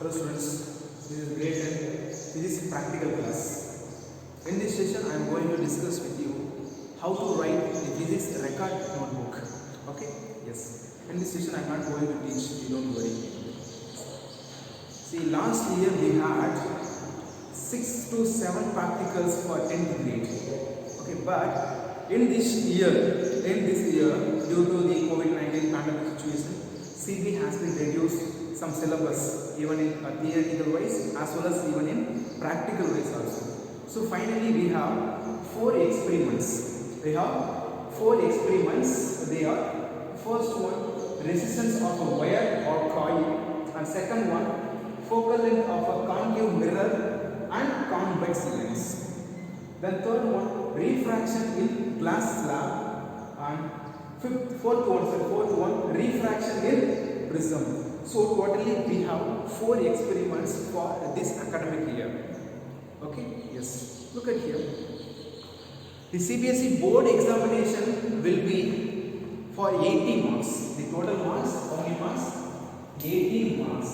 Hello students, this is grade 10 physics practical class. In this session I am going to discuss with you how to write the physics record notebook. Okay? Yes. In this session I am not going to teach, you don't worry. See, last year we had 6 to 7 practicals for 10th grade. Okay, but in this year, due to the COVID-19 pandemic situation, CB has been reduced some syllabus even in theoretical wise as well as even in practical wise also. So finally we have 4 experiments. They are first one, resistance of a wire or coil, and second one, focal length of a concave mirror and convex lens. Then third one, refraction in glass slab, and fourth one, refraction in prism. So totally we have 4 experiments for this academic year. Okay? Yes. Look at here. The CBSE board examination will be for 80 marks. The total marks, how many marks? 80 marks.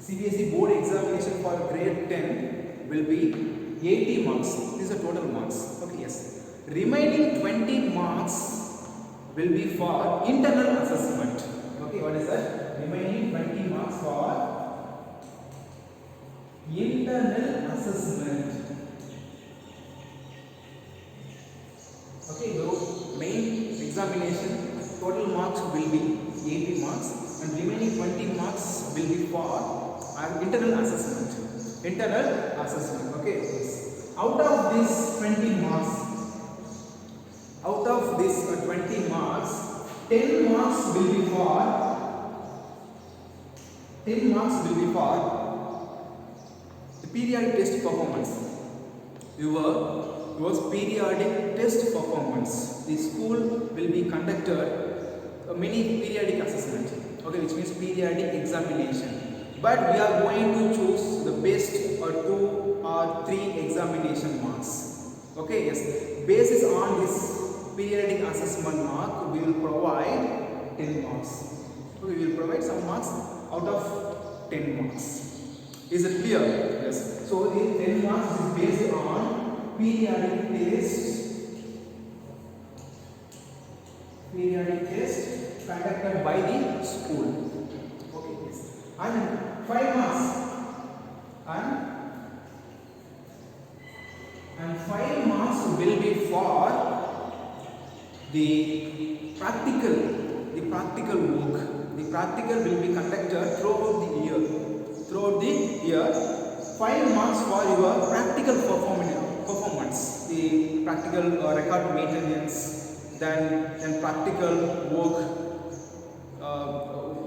CBSE board examination for grade 10 will be 80 marks. These are total marks. Okay, yes. Remaining 20 marks will be for internal assessment. Okay, what is that? Remaining 20 marks for internal assessment. Okay, so main examination total marks will be 80 marks and remaining 20 marks will be for internal assessment. Internal assessment. Okay, yes. Out of this 20 marks, 10 marks will be for the periodic test performance. Yours periodic test performance. The school will be conducted a mini periodic assessment. Okay, which means periodic examination. But we are going to choose the best or 2 or 3 examination marks. Okay, yes. Basis on this periodic assessment mark, we will provide 10 marks. Okay, we will provide some marks out of 10 marks. Is it clear? Yes. So the 10 marks is based on periodic test conducted by the school. Okay, yes. And 5 marks. And 5 marks will be for the practical work. The practical will be conducted throughout the year. 5 marks for your practical performance. The practical record maintenance, then practical work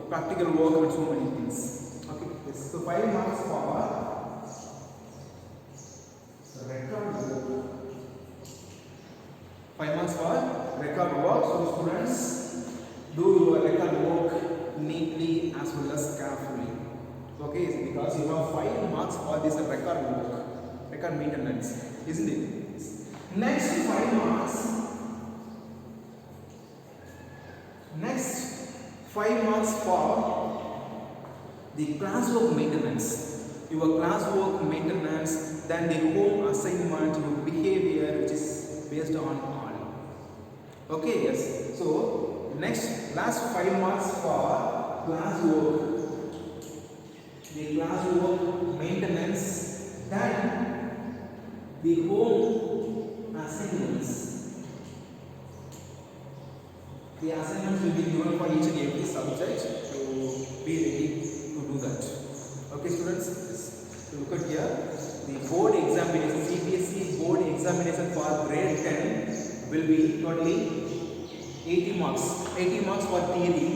and so many things. Okay, yes. So 5 marks for record work. 5 marks for record work. So students, do your record work neatly as well as carefully. Okay, because you have 5 marks for this record work, record maintenance, isn't it? Next 5 marks for the classwork maintenance. Your classwork maintenance, then the home assignment, your behavior, which is based on all. Okay, yes. So last 5 marks for classwork. The classwork maintenance, then the home assignments. The assignments will be given for each and every subject, so be ready to do that. Okay, students, so look at here. The board examination, CBSE board examination for grade 10 will be totally 80 marks. 80 marks for theory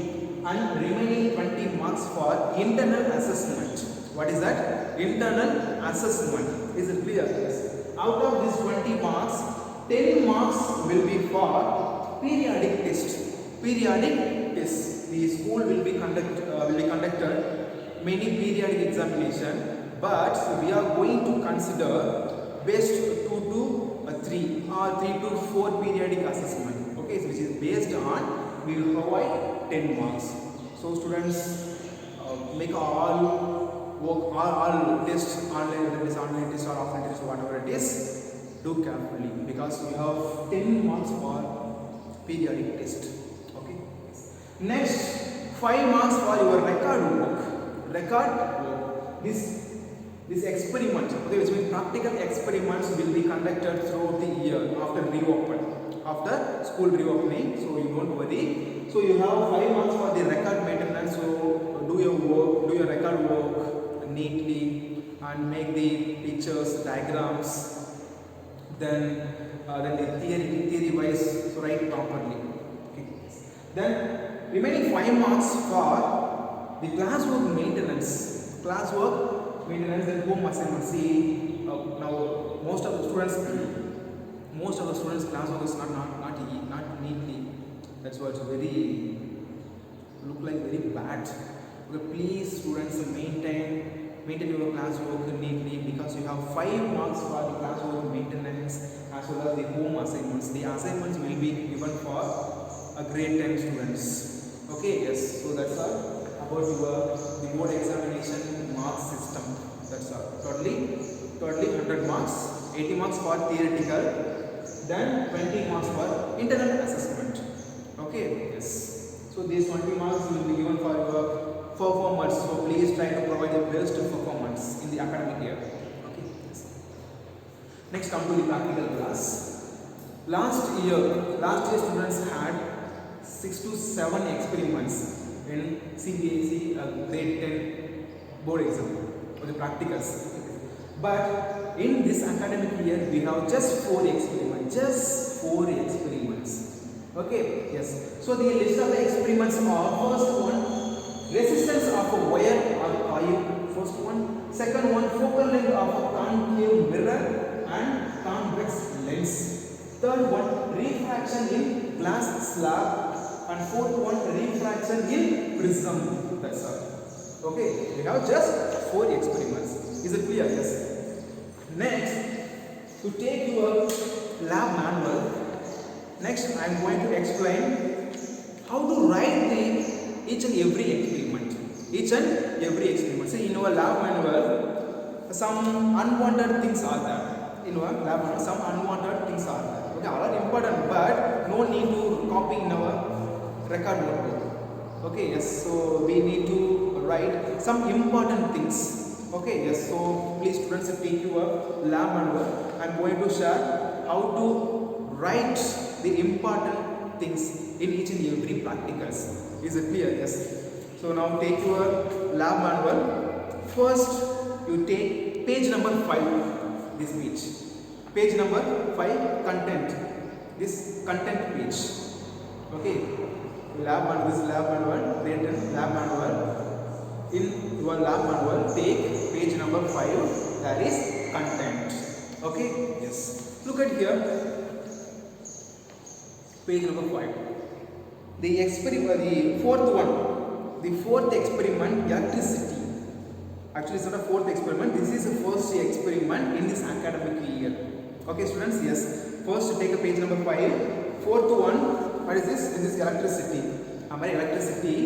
and remaining 20 marks for internal assessment. What is that? Internal assessment. Is it clear? Yes. Out of this 20 marks, 10 marks will be for periodic test. Periodic test. The school will be conducted many periodic examination, but we are going to consider best 2 to 3 or 3 to 4 periodic assessment. Okay, so which is based on we will provide 10 marks. So students, make all work, all tests, online test, or offline test, whatever it is, do carefully because you have 10 marks for periodic test. Okay. Next, 5 marks for your record work. This experiment, okay, which means practical experiments will be conducted throughout the year after school reopening. So you don't worry. So you have 5 marks for the record maintenance. So do your record work neatly and make the pictures, diagrams. Then the theory wise, so write properly. Okay. Then remaining 5 marks for the classwork maintenance. Then home assignment. See, now most of the students classwork is not neatly. That's why it's very look like very bad. Okay, please students maintain your classwork neatly because you have 5 marks for the classwork maintenance as well as the home assignments. The assignments will be given for a grade 10 students. Okay, yes. So that's all about the board examination mark system. That's all. Totally 100 marks, 80 marks for theoretical, then 20 marks for internal assessment. Okay, yes. So these 20 marks will be given for your performance. So please try to provide the best performance in the academic year. Okay, yes. Next, come to the practical class. Last year students had 6 to 7 experiments in CBSE grade 10 board exam for the practicals. But in this academic year we have just 4 experiments. Okay, yes. So the list of the experiments are: first one, resistance of a wire or coil. First one. Second one, focal length of a concave mirror and convex lens. Third one, refraction in glass slab. And fourth one, refraction in prism. That's all. Okay, we have just 4 experiments. Is it clear? Yes. Next, to take your lab manual, next I am going to explain how to write each and every experiment. See, in our lab manual, some unwanted things are there. Okay, all are important, but no need to copy in our record notebook. Okay, yes. So we need to write some important things. Okay, yes. So please students, take your lab manual. I am going to share how to write the important things in each and every practicals. Is it clear? Yes. So now take your lab manual. First, you take page number 5. This page. Page number 5, content. This content page. Okay. This lab manual, written lab manual. In your lab manual, take page number 5. That is content. Okay. Yes. Look at here. Page number 5. The fourth one. The fourth experiment, electricity. Actually, it's not a fourth experiment. This is the first experiment in this academic year. Okay, students. Yes. First, take a page number 5. Fourth one. What is this? This is electricity. Electricity.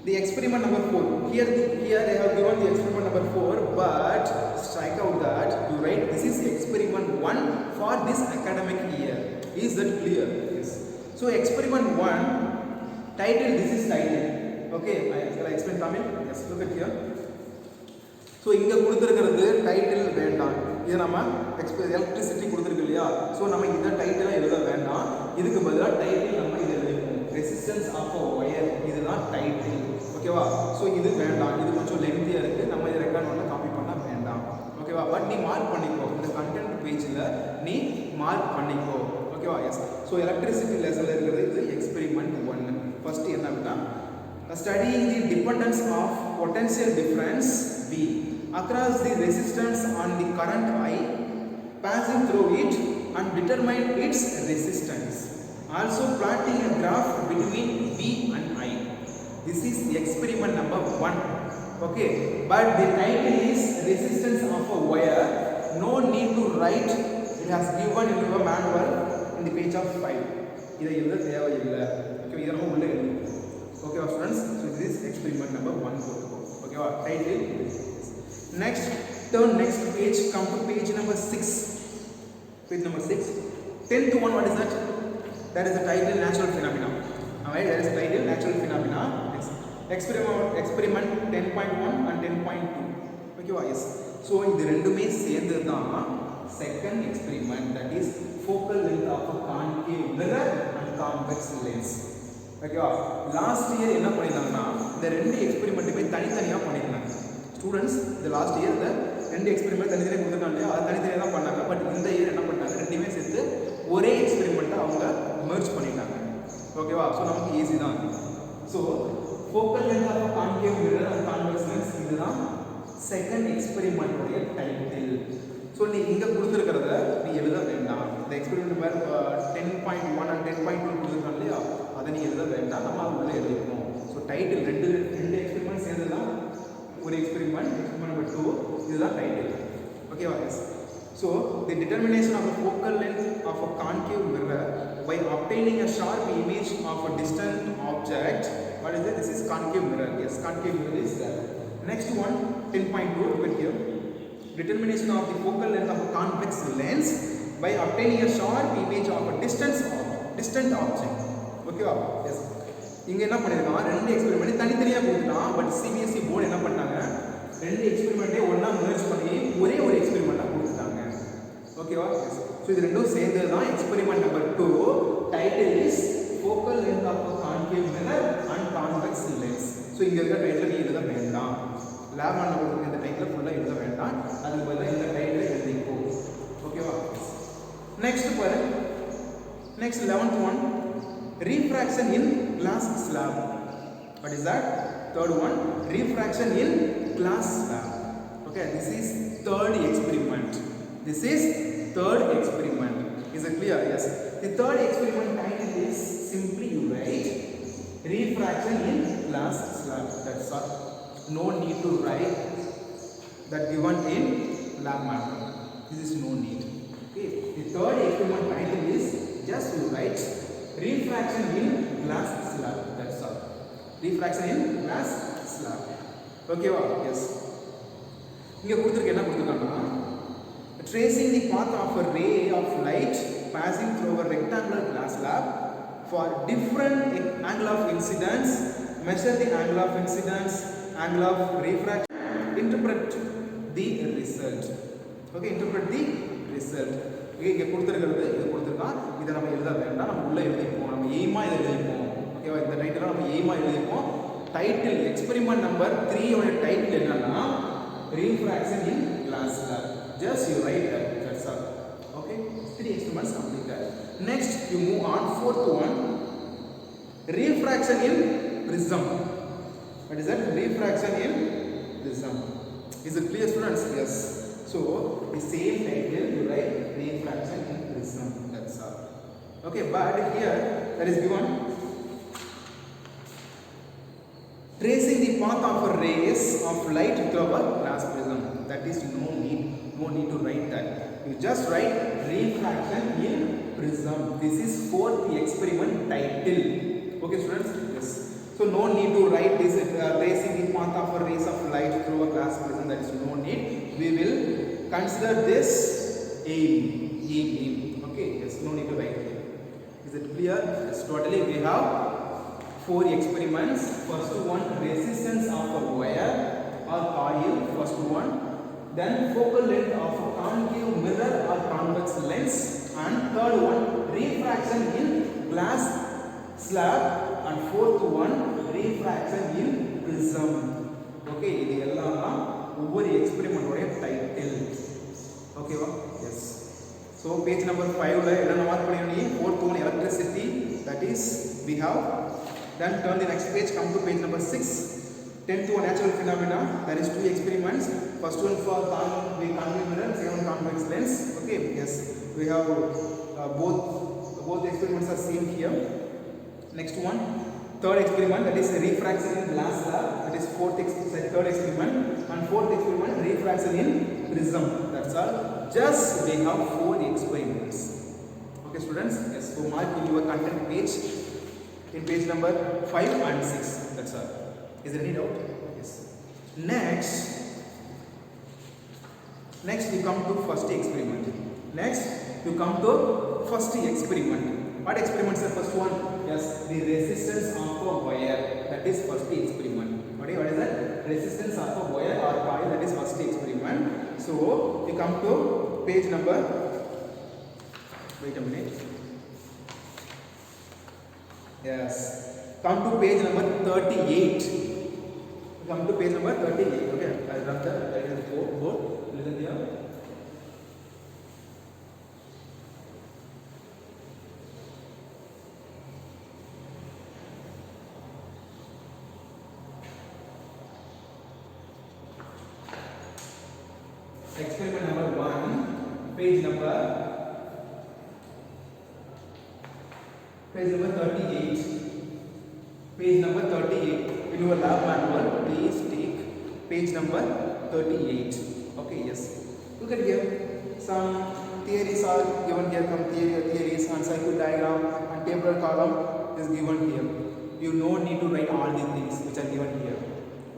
The experiment number 4. Here they have given the experiment number 4, but strike out that you write this is experiment 1 for this academic year. Is that clear? Yes. So experiment 1, title. This is title. Okay, I explain Tamil. Yes. Look at here. So இங்க கொடுத்திருக்கிறது title வேண்டாம். இது நம்ம electricity கொடுத்திருக்கு இல்லையா? So நம்ம இந்த டைட்டிலா எழுத வேண்டாம். இதுக்கு பதிலா டைட்டில் நம்ம இத எழுதுவோம். Resistance of a wire. இதுதான் டைட்டில். ஓகேவா? சோ இது வேண்டாம். இது கொஞ்சம் லென்த்தியா இருக்கு. நம்ம இத ரெக்கார்ட் பண்ண காப்பி பண்ண வேண்டாம். ஓகேவா? பட் நீ மார்க் பண்ணிக்கோ. இந்த கண்டென்ட் பேஜ்ல நீ மார்க் பண்ணிக்கோ. ஓகேவா? எஸ். சோ எலக்ட்ரிசிட்டி லெசன்ல இருக்குது இது எக்ஸ்பெரிமென்ட் 1. ஃபர்ஸ்ட் என்ன அப்படினா studying the dependence of potential difference V across the resistance on the current I passing through it and determine its resistance. Also plotting a graph between V and I. This is the experiment number 1. Okay, but the title is resistance of a wire. No need to write. It has given in your manual in the page of 5. இதை எழுத தேவையில்லை. Okay, இதை நம்ம உள்ள எழுதுவோம். Okay, students. So this is experiment number 1. title. Next, turn next page, come to page number 6. Page number 6. 10th one, what is that? That is the title natural phenomena. Alright, that is the title natural phenomena. Experiment 10.1 and 10.2. Okay, yes. So இது ரெண்டுமே சேர்ந்து தான் second experiment, that is focal length of a concave mirror and convex lens. ஓகேவா, last year என்ன பண்ணியிருந்தாங்கன்னா இந்த ரெண்டு எக்ஸ்பெரிமெண்ட்டுமே தனித்தனியாக பண்ணியிருந்தாங்க ஸ்டூடெண்ட்ஸ். இந்த லாஸ்ட் இயர் இந்த ரெண்டு எக்ஸ்பெரிமெண்ட் தனித்தனியாக கொடுத்துருக்காங்க, அது தனித்தனியாக தான் பண்ணாங்க. பட் இந்த இயர் என்ன பண்ணாங்க, ரெண்டுமே சேர்த்து ஒரே எக்ஸ்பெரிமெண்ட்டை அவங்க மெர்ஜ் பண்ணிட்டாங்க. ஓகேவா, ஸோ நமக்கு ஈஸி தான். So focal length of concave mirror and convex lens, இதுதான் செகண்ட் எக்ஸ்பெரிமெண்ட்டோடைய டைட்டில். ஸோ நீ இங்கே கொடுத்துருக்கிறத நீ எழுத வேண்டாம். இந்த எக்ஸ்பெரிமெண்ட் மேலே 10.1 அண்ட் 10.2 கொடுத்துருக்காங்க இல்லையா, அதை நீ எழுத வேண்டாம், நம்ம அதுக்குள்ளே எழுதிக்கணும். ஸோ டைட்டில் ரெண்டு எக்ஸ்பெரிமெண்ட் சேர்ந்து தான் ஒரு எக்ஸ்பெரிமெண்ட் நம்பர் 2, இதுதான் டைட்டில். ஓகேவா, yes. So the determination of a focal length of a concave mirror by obtaining a sharp image of a distant object. What is it? This is concave mirror. Yes, concave mirror is there. Next one, 10.2, look at here. Determination of the focal length of a convex lens by obtaining a sharp image of a distant object. Okay, yes. இங்க என்ன பண்ணிருக்கான், ரெண்டு experiment தனித்தனியா கொடுத்துட்டான். But CBSE board என்ன பண்ணாங்க, ரெண்டு எக்ஸ்பெரிமெண்ட்டே ஒண்ணா மெர்ஜ் பண்ணி ஒரே ஒரு எக்ஸ்பெரிமெண்டா கொடுத்துட்டாங்க. ஓகேவா, எஸ். ஸோ இது ரெண்டும் சேர்ந்து தான் experiment number 2. Title is focal length of a concave mirror and convex lens. So இங்க இருக்க டைட்டில் நீ எழுத வேண்டாம், லேப் ஆன் நம்பர் இந்த டைட்டில் ஃபுல்லாக எழுத வேண்டாம், அதுக்கு பதிலாக இந்த டைட்டில் எழுதிக்கோ. ஓகேவா, நெக்ஸ்ட் பாரு. Next 11th one, refraction in glass slab. What is that? Third one, refraction in glass slab. Okay, this is third experiment. This is third experiment. Is it clear? Yes. The third experiment title is simply you write refraction in glass slab. That's all. No need to write that given in lab matter. This is no need. Okay. The third experiment title is just you write refraction in glass slab. That's all. Refraction in glass slab. Okay, wow. Yes. இங்க கொடுத்திருக்க என்ன கொடுத்திருக்காங்கன்னா, tracing the path of a ray of light passing through a rectangular glass slab for different angle of incidence, measure the angle of incidence, angle of refraction, interpret the result. Okay, interpret the result. Okay, இங்க கொடுத்திருக்கிறது இது கொடுத்திருக்கான், இதை நம்ம எழுத வேண்டாம், நம்ம உள்ள எழுதிப்போம், நம்ம எய்மா இதை எழுதிப்போம். ஓகேவா, இந்த டைட்டில் நம்ம எய்மா எழுதிப்போம். டைட்டில் எக்ஸ்பெரிமெண்ட் நம்பர் 3 ஓட டைட்டில் என்னன்னா refraction in glass slab. Just you write that. That's all. Okay, 3 experiments completed. Next you move on, 4th one, refraction in prism. What is that? Refraction in prism. Is it clear, students? Yes. So the same title you write refraction in prism. That's all. Okay, but here that is given tracing the path of a rays of light through a glass prism. That is no need to write that. You just write refraction in prism. This is 4th experiment title. Okay, students? Yes. So no need to write this tracing the path of a rays of light through a glass prism. That is no need. We will consider this aim. Okay, yes, no need to write here. Is it clear? Yes, totally we have 4 experiments. First one, resistance of a wire or coil. First one. Then focal length of a concave mirror or convex lens. And third one, refraction in glass slab. And fourth one, refraction in prism. Okay, இது எல்லாம் தான் ஒவ்வொரு எக்ஸ்பெரிமெண்டோட title. ஓகேவா? Yes. So page number 5ல என்னென்ன mark பண்ணிருந்தீங்க? 4th one, electricity. That is we have. Then turn the next page, come to page number 6. 10th one, natural phenomena. There is 2 experiments. First one for concave mirror, second one convex lens. Okay, yes, we have both experiments are same here. Next one, third experiment, that is refraction in glass slab. That is third experiment, and fourth experiment, refraction in prism. That's all. Just we have 4 experiments. Okay, students. Yes. So mark in your content page. In page number 5 and 6. That's all. Is there any doubt? Yes. Next we come to first experiment. What experiment is the first one? Yes, the resistance of a wire. That is first experiment. What is that? Resistance of a wire or coil. That is first experiment. So we come to page number. Wait a minute. Yes. Come to page number 38. Come to page number 38. Okay, I'll run the board. Listen here. Experiment number 1, page number 38. Page number 38. In your lab manual, please take page number 38. Okay, yes. Look at here. Some theories are given here. Some theories and circuit diagram and tabular column is given here. You don't need to write all the things which are given here.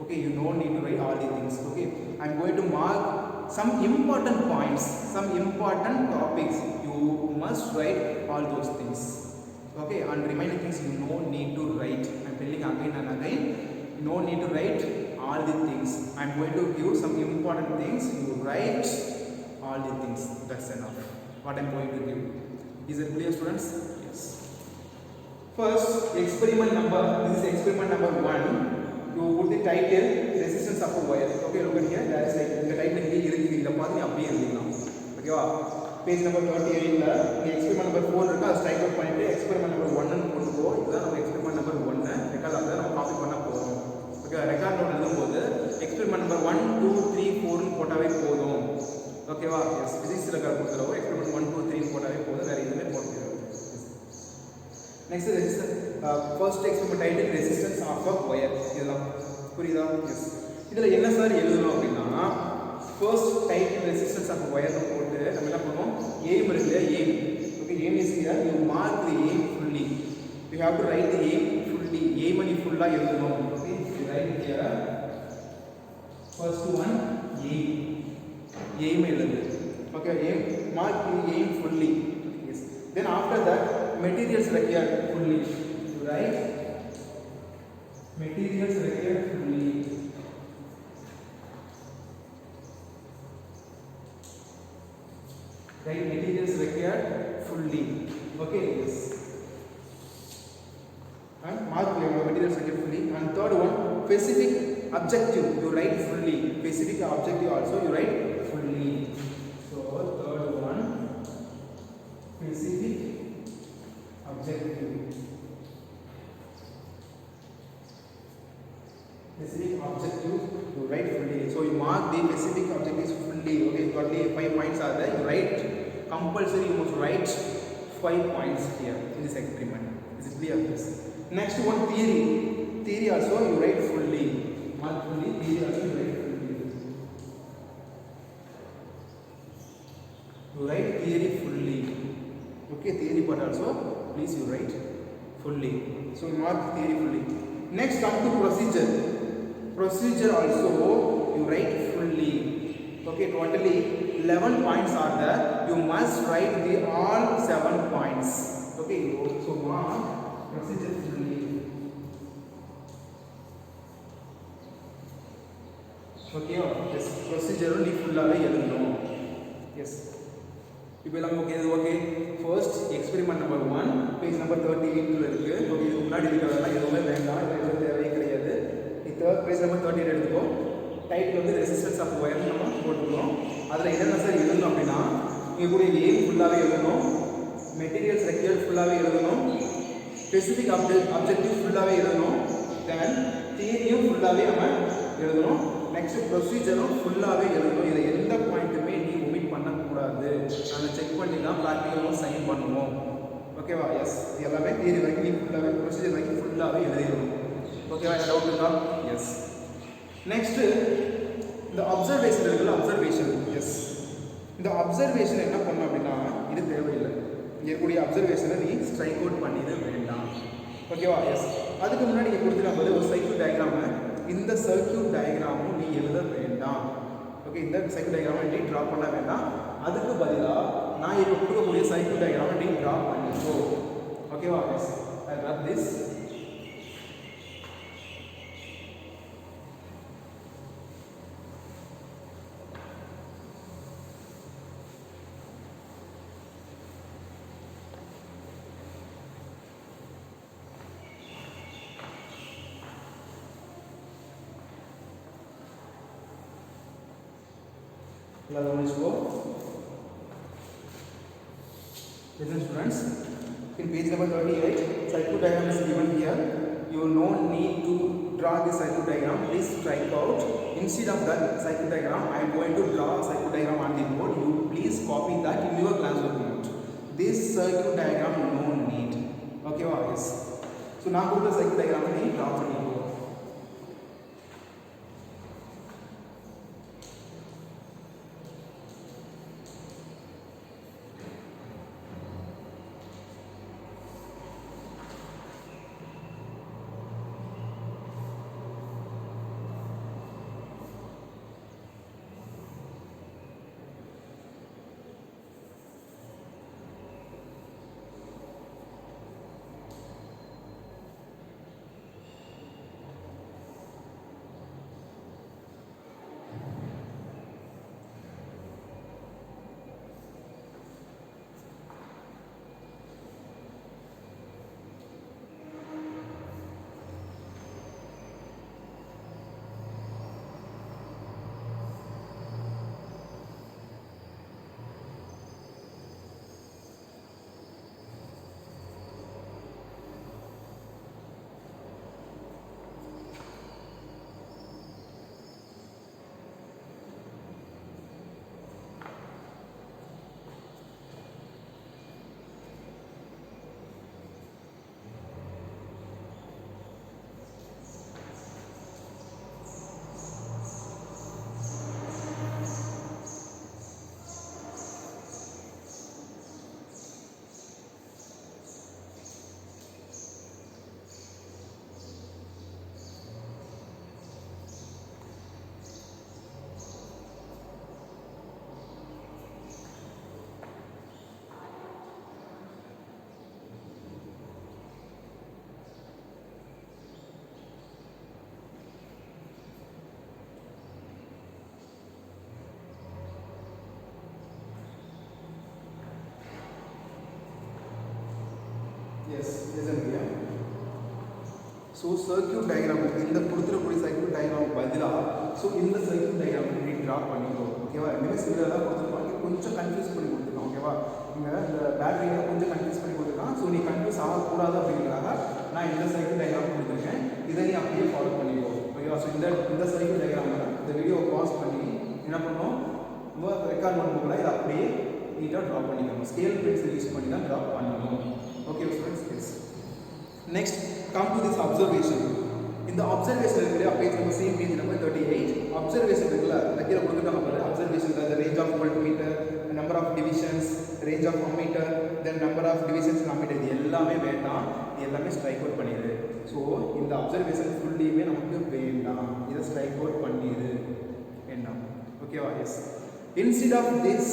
Okay, you don't need to write all the things. Okay, I am going to mark some important points, some important topics. You must write all those things. Okay, and remaining things you don't need to write. I am telling again and again, you don't need to write all the things. I am going to give some important things. You write all the things. That's enough. What I am going to give. Is it clear, students? Yes. First, experiment number. This is experiment number 1. You put the title resistance of a wire. Okay, look at here. That is like the title here. The path you apply okay, page number 38. The experiment number 4 is strike out point. Experiment number 1 and put go. This is experiment number 1. Record of that copy panna podum. Okay, record note eludhumbodhu experiment number 1, 2, 3, 4 nu potave podum. Okay va? Yes. Physics record koduthavu experiment 1, 2, 3 nu potave podum. Vera idume podum. Next is first experiment title resistance of a wire. இதெல்லாம் புரியுதா? S. இதுல என்ன sir எழுதணும் அப்படினா first title resistance of a wire னு போட்டு நம்ம என்ன பண்ணுவோம்? aim இருக்குல aim. Okay, aim is here. You mark the aim fully. You have to write the aim fully. Aim ni fulla எழுதணும். Okay, you write here. First one aim. Aim எழுது. Okay, aim mark the aim fully. Yes. Then after that materials required fully. You write materials required fully. Write materials required fully. Okay, yes. And mark materials required fully. And third one, specific objective. You write fully. Specific objective also you write fully. So third one, specific objective. Specific objective you write fully. So you mark the specific objectives fully. Okay, you got the 5 points are there. You write compulsory. You must write 5 points here in this experiment. Is it clear? Yes. Next one theory. Theory also you write fully. Mark fully. Theory also you write fully. You write theory fully. Okay, theory part also please you write fully. So mark theory fully. Next come to procedure. Procedure also you write fully. Okay, totally 11 points are there. You must write the all 7 points. Okay, so mark procedure fully. Okay, yes, procedure only full ave eludum. Yes. இப்போ எல்லாம் okay okay first experiment number 1 page number 38 ல இருக்கு. Okay, இதுக்கு முன்னாடி இருக்கிறதெல்லாம் எதுவுமே வேண்டாம், இது தேவையே கிடையாது. இப்போ பேஜ் நம்பர் 38 எடுத்துக்கோ. டைட்டில் வந்து ரெசிஸ்டன்ஸ் ஆஃப் ஒயர் நம்ம போட்டுக்கிறோம். அதில் என்னென்ன சார் எழுதணும் அப்படின்னா இங்கே கூட எய்ம் ஃபுல்லாகவே எழுதணும், மெட்டீரியல்ஸ் ரெக்யர்ட் ஃபுல்லாகவே எழுதணும், ஸ்பெசிஃபிக் அப்ஜெக்டிவ் ஃபுல்லாகவே எழுதணும், தென் தியரியும் ஃபுல்லாகவே நம்ம எழுதணும், நெக்ஸ்ட் ப்ரொசீஜரும் ஃபுல்லாகவே எழுதணும். இதை எந்த பாயிண்ட்டுமே நீ ஒமிட் பண்ணக்கூடாது. நாங்கள் செக் பண்ணி தான் ப்ராக்டிக்கலும் சைன் பண்ணுவோம். ஓகேவா? எஸ், இது எல்லாமே தியரி வரைக்கும் நீ ஃபுல்லாகவே ப்ரொசீஜர் வரைக்கும் ஃபுல்லாகவே எழுதிடணும். ஓகேவா? டவுட் இருக்கா? எஸ். நெக்ஸ்ட்டு இந்த அப்சர்வேஷன் இருக்குல்ல, அப்சர்வேஷன். எஸ், இந்த அப்சர்வேஷன் என்ன பண்ணணும் அப்படின்னா இது தேவையில்லை. இங்கே இருக்கக்கூடிய அப்சர்வேஷனை நீ ஸ்ட்ரைக் அவுட் பண்ணிட வேண்டாம். ஓகேவா? எஸ். அதுக்கு முன்னாடி நீங்கள் கொடுத்துருக்கும் போது ஒரு சைக்கிள் டயக்ராமை இந்த சர்க்யூட் டயக்ராமும் நீ எழுத வேண்டாம். ஓகே, இந்த சர்க்யூட் டயக்ராமை நீ ட்ரா பண்ண வேண்டாம். அதுக்கு பதிலாக நான் இப்போ கொடுக்கக்கூடிய சர்க்யூட் டயக்ராமை நீ ட்ரா பண்ணிக்கோ. ஓகேவா? Yes, I drop this. Listen students, in page number 38, circuit diagram is given here. You no need to draw the circuit diagram. Please strike out. Instead of that circuit diagram, I am going to draw a circuit diagram on the board. You please copy that in your classwork note. This circuit diagram no need. Okay, yes. So now go to the circuit diagram and draw for you. Yes, listen here. So circuit diagram இந்த கொடுத்துறக்கூடிய circuit diagram பதிலா so இந்த circuit diagram நீ draw பண்ணிக்கோ. ஓகேவா? இந்த சிமிலரா கொடுத்துருப்பாங்க, கொஞ்சம் confuse பண்ணி கொடுத்துருக்கான். ஓகேவா? இங்க இந்த பேட்டரியை கொஞ்சம் கன்ஃபியூஸ் பண்ணி கொடுத்துருக்கான். ஸோ நீ கன்ஃபியூஸ் ஆகக்கூடாது அப்படிங்கிறதுக்காக நான் இந்த சர்க்யூட் டயக்ராம் கொடுத்துருக்கேன். இதை நீ அப்படியே ஃபாலோ பண்ணிக்கோ. ஓகேவா? ஸோ இந்த சர்க்யூட் டயக்ராமில் இந்த வீடியோ பாஸ் பண்ணி என்ன பண்ணணும், நம்ம ரெக்கார்ட் பண்ணும்போது இதை அப்படியே நீட்டாக ட்ரா பண்ணிக்கணும். ஸ்கேல் பென்சில் யூஸ் பண்ணி தான் ட்ரா பண்ணணும். Okay students, yes. Next, come to this observation. In the observation area, page number same page number 38. Observation area, like here observation the range of voltmeter, the number of divisions, range of ammeter, then number of divisions in ammeter. இது எல்லாமே வேண்டாம், இது எல்லாமே strike out பண்ணிடு. So இந்த observation ஃபுல்லியுமே நமக்கு வேண்டாம், இதை ஸ்ட்ரைக் அவுட் பண்ணிடு வேண்டாம். ஓகேவா? S. Instead of this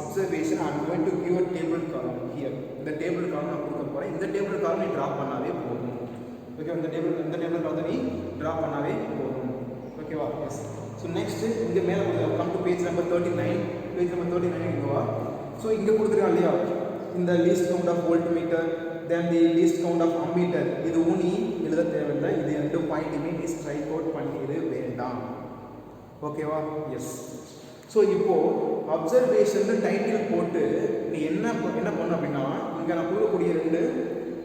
observation, I am going to give a table column here. இந்த table column நான் கொடுக்க போறேன். இந்த table column நீ டிரா பண்ணாவே போதும். ஓகே, இந்த table column நீ டிரா பண்ணாவே போதும். ஓகேவா? எஸ். ஸோ நெக்ஸ்ட் இங்கே மேலே கொடுத்துருக்கோம். Come to page number 39. Page number 39 இங்கேவா. ஸோ இங்கே கொடுத்துருக்கோம் இல்லையா, இந்த least count of voltmeter, then the least count of ammeter. இது நீ எழுத தேவையில்லை. இது 2 பாயிண்ட்டுமே நீ ஸ்ட்ரைக் அவுட் பண்ணிடு வேண்டாம். ஓகேவா? எஸ். ஸோ இப்போது அப்சர்வேஷன் டைட்டில் போட்டு நீ என்ன பண்ண அப்படின்னா, இங்கே நான் கொடுக்கக்கூடிய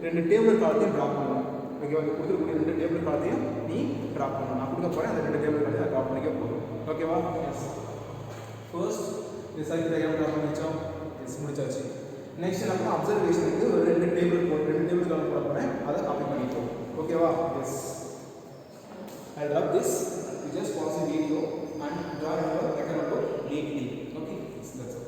ரெண்டு டேபிள் காலத்தையும் ட்ரா பண்ணணும். ஓகேவா? கொடுக்கக்கூடிய 2 டேபிள் காலத்தையும் நீ ட்ரா பண்ணணும். நான் கொடுக்க போகிறேன், அந்த 2 டேபிள் காலத்தையும் ட்ரா பண்ணிக்க போதும். ஓகேவா? எஸ். ஃபர்ஸ்ட் இது சர்க்யூட் டயக்ராம் ட்ரா பண்ணிச்சோம். எஸ், முடிச்சாச்சு. நெக்ஸ்ட் நம்ம அப்சர்வேஷனுக்கு ஒரு 2 டேபிள் காலம் போட போகிறேன், அதை காப்பி பண்ணிப்போம். ஓகேவா? S. I love this. You just pause the video and draw your rectangle board neatly. Okay, that's all.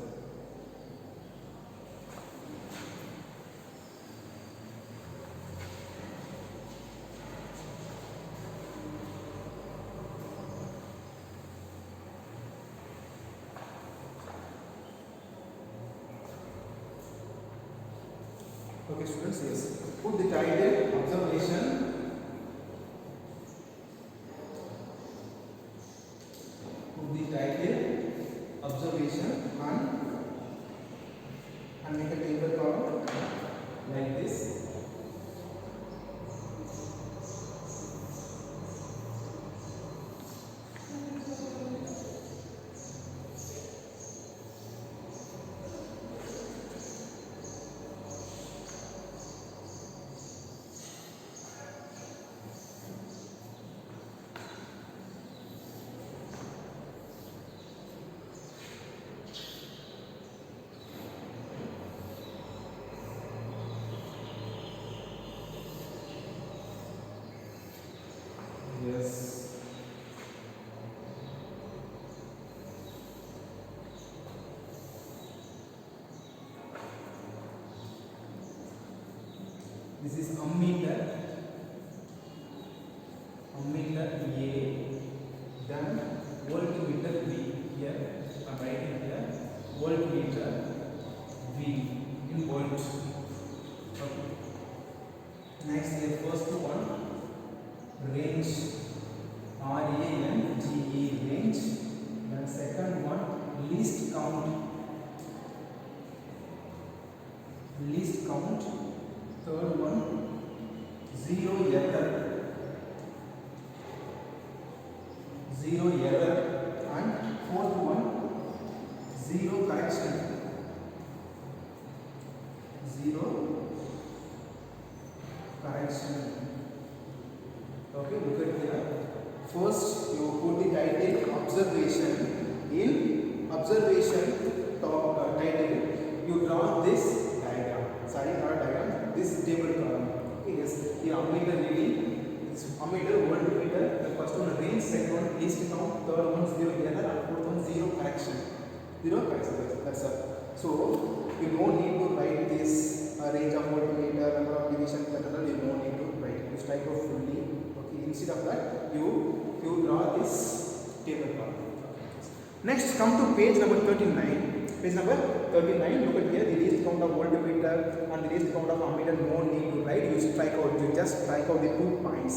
Okay students, yes. Put the title observation. Put the title observation and make a table column like this. Yes. This is ammeter A, then voltmeter B. Here I am writing here voltmeter V in volt. Okay. Next, the first one range RANGE range. Then second one least count. Third one zero error, and fourth one zero correction. Okay, look at here. First, you put the title observation. In observation title, you draw this diagram. Sorry, not a diagram. This table column. Okay, yes. The ammeter reading. It's ammeter, voltmeter. The first one range, second one least count, third one zero error, and fourth one zero correction. That's all. So you don't need to write this range of voltmeter, number of division, etc. You don't need to write. You strike out fully. Okay. Instead of that, you draw this table column. Next, come to page number 39. Page number 39. Look at here. The least count of voltmeter and the least count of ammeter. No need to write. You strike out. You just strike out the 2 points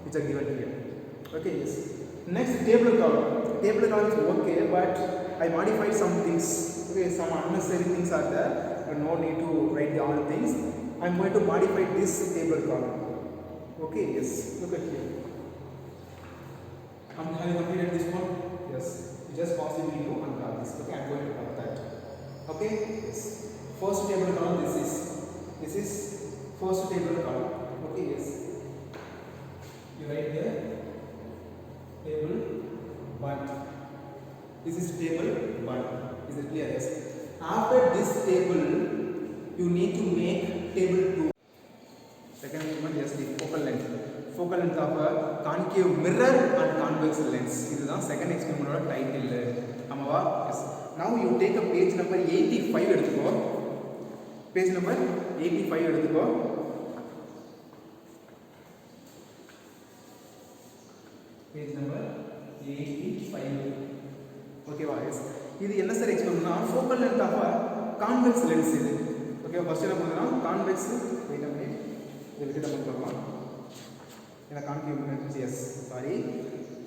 which are given here. Okay. Yes. Next, table column. Table column is okay, but I modified some things. Okay, some unnecessary things are there, but no need to write all the things. I am going to modify this table column. Okay, yes. Look at here. Have you completed this one? Yes. You just pause the video and draw this. Okay, I am going to draw that. Okay. Yes. First table column. This is first table column. Okay. Yes. You write here. Table 1. This is table 1. Is it clear? Yes. After this table, you need to make table 2. Second experiment, yes, the focal length. Focal length of a concave mirror and convex lens. This is the second experiment title. Amava. Yes. Now you take a page number 85. Page number 85. Page number 85. Okay, yes. This is the experiment. Focal length of a convex lens. Okay, first convex. Wait a minute. Concave lens. Yes. Sorry.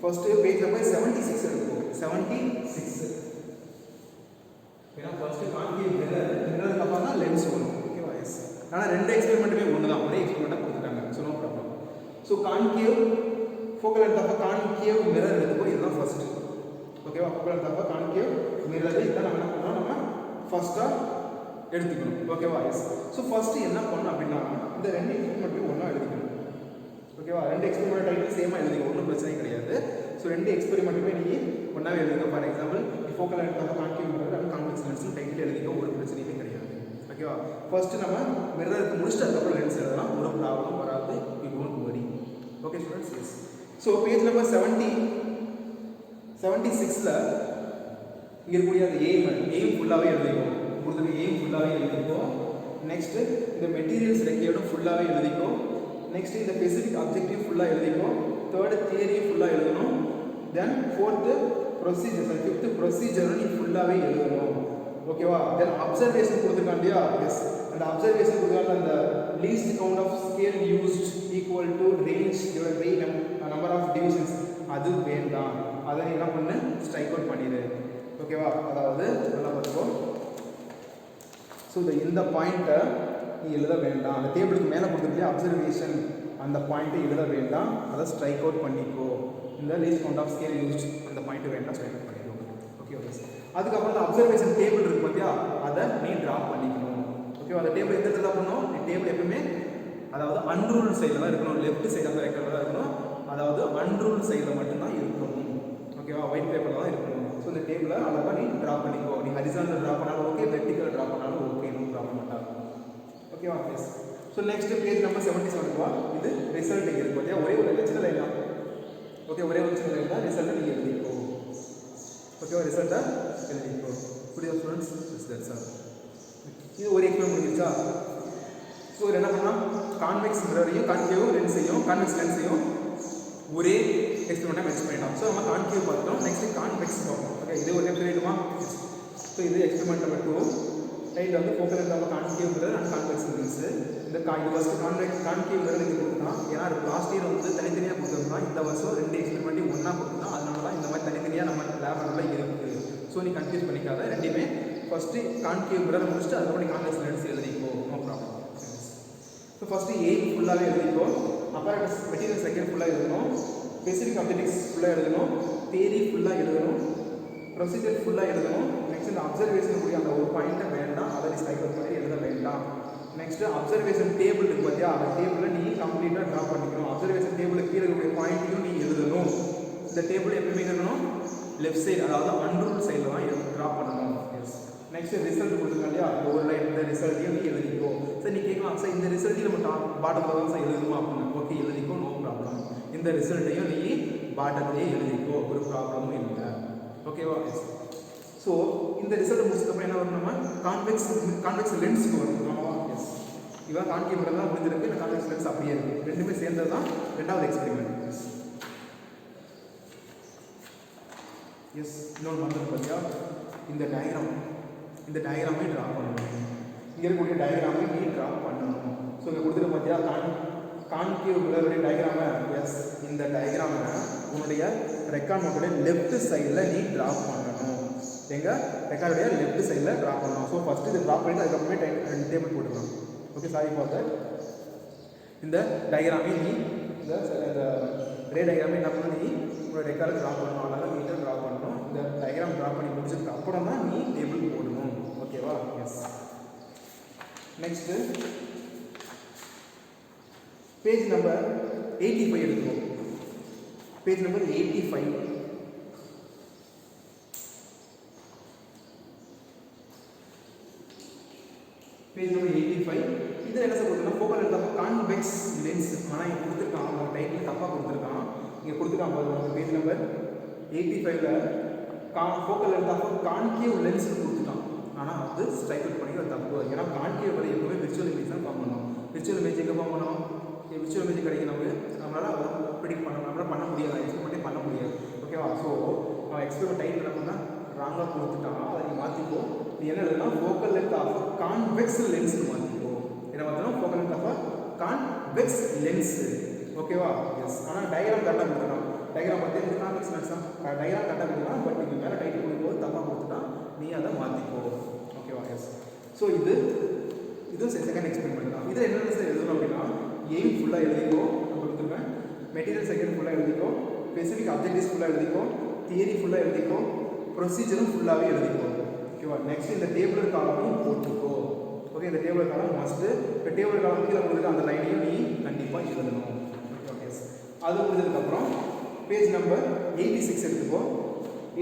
First page number 76. 76. First concave mirror lens. Okay, yes. Now, two experiments. So no problem. So concave. Focal length of a concave mirror is the first. Okay, focal length of a concave mirror is the first. Okay, yes. So first is the two experiment. Okay, two experiment title same so two experiment for example, focal length of a concave mirror and convex lens title. Okay, first mirror lens no problem, you don't worry. Okay, students, yes. So page number 76 la here the aim full next the materials required full next the specific objective full third theory full then fourth procedure fifth procedure full ஓகேவா. தென் observation கொடுத்துருக்கான் இல்லையா, S அந்த observation கொடுத்துருக்காங்க. அந்த least count of scale used equal to range divide by number of divisions, அது வேண்டாம். அதை நீ என்ன பண்ணு, ஸ்ட்ரைக் அவுட் பண்ணிடு. ஓகேவா. அதாவது நல்லா பார்த்துக்கோ. ஸோ இந்த பாயிண்ட்டை நீ எழுத வேண்டாம். அந்த டேபிளுக்கு மேலே கொடுத்துருக்கியா அப்சர்வேஷன், அந்த பாயிண்ட்டை எழுத வேண்டாம், அதை ஸ்ட்ரைக் அவுட் பண்ணிக்கோ. இந்த least count of scale used அந்த பாயிண்ட்டு வேண்டாம், ஸ்ட்ரைக் அவுட் பண்ணிக்கோ. Okay okay. அதுக்கப்புறம் அந்த அப்சர்வேஷன் டேபிள் இருக்கு பார்த்தியா, அதை நீ ட்ரா பண்ணிக்கணும். ஓகேவா. அந்த டேபிள் எந்த இடத்துல பண்ணணும், நீ டேபிள் எப்பவுமே அதாவது அன்ரூல்டு சைடில் தான் இருக்கணும், லெஃப்ட் சைடு அந்த ரெக்கார்டில் தான் இருக்கணும். அதாவது அன்ரூல்டு சைடில் மட்டும்தான் இருக்கணும். ஓகேவா. ஒயிட் பேப்பரில் தான் இருக்கணும். ஸோ இந்த டேபிளை அழகாக நீ ட்ரா பண்ணிக்கோ. நீ ஹரிசாண்டல் ட்ரா பண்ணாலும் ஓகே, வெர்டிக்கல் ட்ரா பண்ணாலும் ஓகே, நோ ப்ராப்ளம் மாட்டாங்க. ஓகேவா. Yes. So next page number 77 இது ரிசல்ட் இங்கே இருக்கு பார்த்தியா, ஒரே ஒரு சின்ன லைன் தான். ஓகே, ஒரே ஒரு சின்ன லைன் தான். ரிசல்ட்டை நீங்கள் எழுதிக்கோ. ஓகேவா. ரிசல்ட்டை எழுதிக்கோ. புரியுதா ஸ்டூடெண்ட்ஸ். That's all. இது ஒரு எக்ஸ்பிளைன் முடிஞ்சிருச்சா. ஸோ என்ன பண்ணலாம், கான்வெக்ஸ் மிரரையும் கான்கேவ் லென்ஸையும் கான்வெக்ஸ் லென்ஸையும் ஒரே எக்ஸ்பிரிமெண்ட்டாக மென்ஷன் பண்ணிட்டோம். ஸோ நம்ம கான்கேவ் பார்த்துட்டோம். நெக்ஸ்ட் கான்வெக்ஸ் பார்ப்போம். ஓகே, இது ஒரு சொல்லிடுமா. ஸோ இது எக்ஸ்பிரிமெண்ட் நம்பர் 2. ரைட்டில் வந்து focal length concave mirror and convex lens. இந்த ஃபர்ஸ்ட் கான்கேவ் மிரர் இங்கே கொடுத்துருக்கான். ஏன்னா லாஸ்ட் இயர் வந்து தனித்தனியாக கொடுத்துருந்தான். இந்த வருஷம் 2 எக்ஸ்பிரிமெண்ட்டையும் ஒன்றா கொடுத்துருந்தான். அதனால தான் இந்த மாதிரி தனித்தனியாக நம்ம லேபரில் இருக்குது. ஸோ நீ கன்ஃபியூஸ் பண்ணிக்காத. ரெண்டுமே ஃபஸ்ட்டு கான்கேவ் மிரர் முடிச்சுட்டு அதுக்கப்புறம் நீ கான்வெக்ஸ் லென்ஸ் எழுதிக்கோ, no problem. So first aim ஃபுல்லாகவே எழுதிக்கோ. அப்பராட்டஸ் மெட்டீரியல் செகண்ட் ஃபுல்லாக எழுதணும். ஸ்பெசிஃபிக் அப்ஜெக்டிவ்ஸ் ஃபுல்லாக எழுதணும். தியரி ஃபுல்லாக எழுதணும். ப்ரொசீஜர் ஃபுல்லாக எழுதணும். நெக்ஸ்ட் இந்த அப்சர்வேஷன் கூடிய அந்த ஒரு பாயிண்ட்டை வேண்டாம், அதை நீ ஸ்ட்ரைக் அவுட் பண்ணி எழுத வேண்டாம். நெக்ஸ்ட்டு அப்சர்வேஷன் டேபிள் இருக்கு பார்த்தியா, அந்த டேபிளில் நீ கம்ப்ளீட்டாக ட்ரா பண்ணிக்கணும். அப்சர்வேஷன் டேபிளுக்கு கீழே இருக்கக்கூடிய பாயிண்ட்டையும் நீ எழுதணும். இந்த டேபிள் எப்பவுமே எழுதணும் லெஃப்ட் சைடு, அதாவது அன்ரூல்டு சைடில் தான் ட்ரா பண்ணணும். எஸ். நெக்ஸ்ட் ரிசல்ட் கொடுத்துருக்கா இல்லையா, ஒரு லைன் இந்த ரிசல்ட்டையும் நீ எழுதிக்கோ. சார் நீ கேட்கலாம், சார் இந்த ரிசல்ட்டையும் நம்ம பாட்டத்தில் தான் சார் எழுதணுமா அப்படின்னு. ஓகே, எழுதிக்கோ, நோ ப்ராப்ளம். இந்த ரிசல்ட்டையும் நீ பாட்டத்திலேயே எழுதிக்கோ, ஒரு ப்ராப்ளமும் இல்லை. ஓகேவா. ஸோ இந்த ரிசல்ட் முடிச்சதுக்கப்புறம் என்ன வரும், நம்ம கான்வெக்ஸ் லென்ஸுக்கு வரும். ஆமாவா. எஸ். இவன் கான்கேவ் மிரர் தான் முடிஞ்சிருக்கு, இந்த கான்வெக்ஸ் லென்ஸ் அப்படியே இருக்குது. ரெண்டுமே சேர்ந்தது தான் ரெண்டாவது எக்ஸ்பெரிமெண்ட். எஸ். இன்னொன்று பண்ணுறது பார்த்தியா, இந்த டயக்ராமே ட்ரா பண்ணணும். இங்கே இருக்கக்கூடிய டயக்ராமே நீ ட்ரா பண்ணணும். ஸோ இங்கே கொடுத்துட்டு பார்த்தியா கான்கேவ் மிரருடைய டயக்ராமை. எஸ். இந்த டயக்ராமை உன்னுடைய ரெக்கார்ட் நோட்டுடைய லெஃப்ட் சைடில் நீ ட்ரா பண்ணணும். எங்கள் ரெக்கார்டுடைய லெஃப்ட் சைடில் ட்ரா பண்ணணும். ஸோ ஃபஸ்ட்டு இதை ட்ரா பண்ணிட்டு அதுக்கப்புறமே டேபிள் போட்டுக்கலாம். Okay, sorry for that. இந்த டயக்ராமே நீ இந்த ரே டயக்ராமே என்ன பண்ணணும், நீ உங்களோட ரெக்கார்டு ட்ரா பண்ணணும். அழகாக நீட்டாக ட்ரா பண்ணணும். இந்த டயக்ராம் ட்ரா பண்ணி முடிச்சதுக்கு அப்புறம் தான் நீ டேபிள் போடணும். ஓகேவா. எஸ். நெக்ஸ்ட்டு பேஜ் நம்பர் 85 எடுத்துக்கோ. Page number 85. Page number 85. இதில் என்ன சொல்லுன்னா focal length of convex lens. ஆனால் இங்கே கொடுத்துருக்கான், அவங்க டைட்டில் தப்பாக கொடுத்துருக்கான். இங்கே கொடுத்துருக்கான் பாருங்க, பேஜ் நம்பர் 85ல் ஃபோக்கல் லென்த் ஆஃப் கான்கேவ் லென்ஸ்னு கொடுத்துட்டான். ஆனால் அது ஸ்ட்ரைக் அவுட் பண்ணிக்கிற தப்பு. ஏன்னா கான்கேவ் வரை எப்பவுமே விர்ச்சுவல் இமேஜ் தான் ஃபார்ம் பண்ணணும். விர்ச்சுவல் இமேஜ் எங்கே ஃபார்ம் பண்ணணும், விர்ச்சுவல் இமேஜ் கிடைக்கும் நமக்கு. நம்மளால் அதை ப்ரிடிக்ட் நம்மளால் பண்ண முடியாது, எக்ஸ்பெரிமெண்ட்டே பண்ண முடியாது. ஓகேவா. ஸோ அவன் எக்ஸ்பெரிமெண்ட் டைம் என்ன பண்ணால் ராங்காக கொடுத்துட்டான். அதை நீ மாற்றிக்கோ. நீ என்ன எழுதுனா ஃபோக்கல் லென்த் ஆஃப் கான்வெக்ஸ் லென்ஸ்னு மாற்றிக்கோ. என்ன மாற்றணும், focal length of convex lens. ஓகேவா. எஸ். ஆனால் டயக்ராம் கரெக்டாக கொடுத்துட்டான். டயக்ராம் பார்த்து இந்த கான்வெக்ஸ் லென்ஸ் தான் டயக்ராம் கரெக்டாக கொடுத்துட்டான். பட் நீங்கள் மேலே டைட்டில் கொடுக்கும்போது தப்பாக கொடுத்துட்டான், நீ அதை மாற்றிக்கோ. ஓகேவா. எஸ். ஸோ இது செகண்ட் எக்ஸ்பெரிமெண்ட் தான். இதில் என்னென்ன சார் எழுதணும் அப்படின்னா, எய்ம் ஃபுல்லாக எழுதிக்கோ, நான் கொடுத்துருக்கேன். மெட்டீரியல் செகண்ட் ஃபுல்லாக எழுதிக்கோ. ஸ்பெசிஃபிக் அப்ஜெக்டிவ்ஸ் ஃபுல்லாக எழுதிக்கோ. தியரி ஃபுல்லாக எழுதிக்கோ. ப்ரொசீஜரும் ஃபுல்லாகவே எழுதிக்கோ. ஓகேவா. நெக்ஸ்ட் இந்த டேபிள் காலமும் போட்டுக்கோ. ஓகே, இந்த டேபிள் காலம் மஸ்ட்டு. இந்த டேபிள் காலம் கீழே கொடுத்துட்டு அந்த லைனையும் நீ கண்டிப்பாக எழுதணும். ஓகே. அது முடிஞ்சதுக்கப்புறம் பேஜ் நம்பர் 86 எடுத்துக்கோ.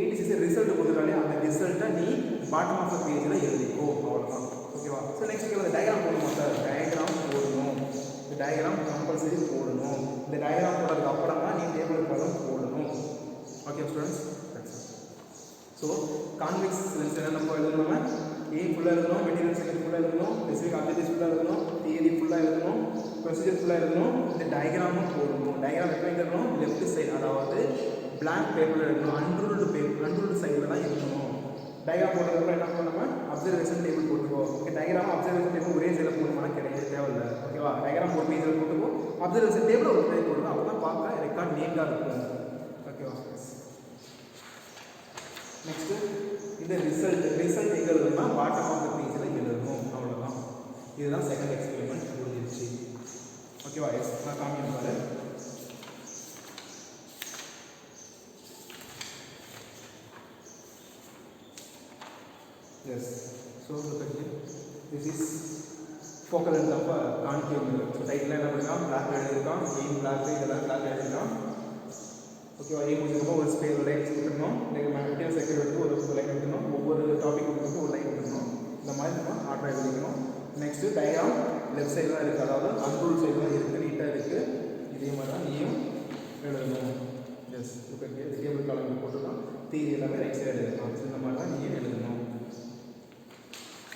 86 ரிசல்ட் கொடுத்துட்டாலே அந்த ரிசல்ட்டை நீ பாட்டம் ஆஃப் த பேஜில் எழுதிக்கோ. அவ்வளோதான். ஓகேவா. ஸோ நெக்ஸ்ட் இந்த டயக்ராம் போடணுமா சார், டயக்ராம் போடணும். இந்த டயக்ராம் கம்பல்சரி போடணும். இந்த டயக்ராம் போடுறதுக்கு அப்புறம் தான் நீ டேபிள் காலம் போடணும். Okay students. So convex lens என்ன நம்ம எழுதணும், எய்ம் ஃபுல்லாக எழுதணும், மெட்டீரியல் செகண்ட் ஃபுல்லாக எழுதணும், ஸ்பெசிஃபிக் அப்ஜெக்டிவ்ஸ் ஃபுல்லாக எழுதணும், தியரி ஃபுல்லாக எழுதணும், ப்ரொசீஜர் ஃபுல்லாக எழுதணும். இந்த டயக்ராமும் போடணும். டயக்ராம் எப்போ எழுதணும், லெஃப்ட் சைடு, அதாவது பிளாங்க் பேப்பரில் எழுதணும். அன்ரூல்டு சைடில் தான் எழுதணும். டயக்ராம் போட்டதுக்கப்புறம் என்ன பண்ணணும் நம்ம அப்சர்வேஷன் டேபிள் போட்டுக்கோ. ஓகே, டயக்ராம் அப்சர்வேஷன் டேபிள் ஒரே சைடில் போடணுமா கிடையாது, தேவையில்லை. ஓகேவா, டயக்ராம் ஒரு பேஜில் போட்டுக்கோ, அப்சர்வேஷன் டேபிள் ஒரு பேஜ் போட்டுக்கோ. அப்போ தான் பார்க்க ரெக்கார்ட் நீட்டாக இருக்கும். ஓகேவா, நெக்ஸ்ட்டு இந்த ரிசல்ட் எங்கே எழுதுனா பாட்டம் ஆஃப் த பேஜில் எழுதணும். அவ்வளோதான். இதுதான் செகண்ட் எக்ஸ்பெரிமெண்ட் முடிஞ்சிருச்சு. ஓகேவா, எஸ் நான் காமிக்கிறேன் பாரு. Yes, so look at here. This is focal length of a concave mirror. So title என்ன பண்ணிருக்கான், black எழுதிருக்கான், aim black, இதெல்லாம் black எழுதிருக்கான். ஓகேவா, aim முடிஞ்சதுக்கப்புறம் ஒரு ஸ்பேஸ் லைன்ஸ் கொடுத்துருக்கணும். மெட்டீரியல் செக்டர் எடுத்து ஒரு லைன் எடுக்கணும். ஒவ்வொரு டாபிக் கொடுத்து ஒரு லைன் எடுக்கணும். இந்த மாதிரி நம்ம ஆர்டராக எழுதிக்கணும். நெக்ஸ்ட்டு டயக்ராம் லெஃப்ட் சைடு தான் இருக்குது, அதாவது அன்ரூல் சைடு தான் இருக்குது, நீட்டாக இருக்குது. இதே மாதிரி தான் நீயும் எழுதணும். Yes, look at here. Table column போட்டுருக்கான், தியரி எல்லாமே ரைட் சைடு எழுதணும். இந்த மாதிரி தான் நீயும் எழுதணும்.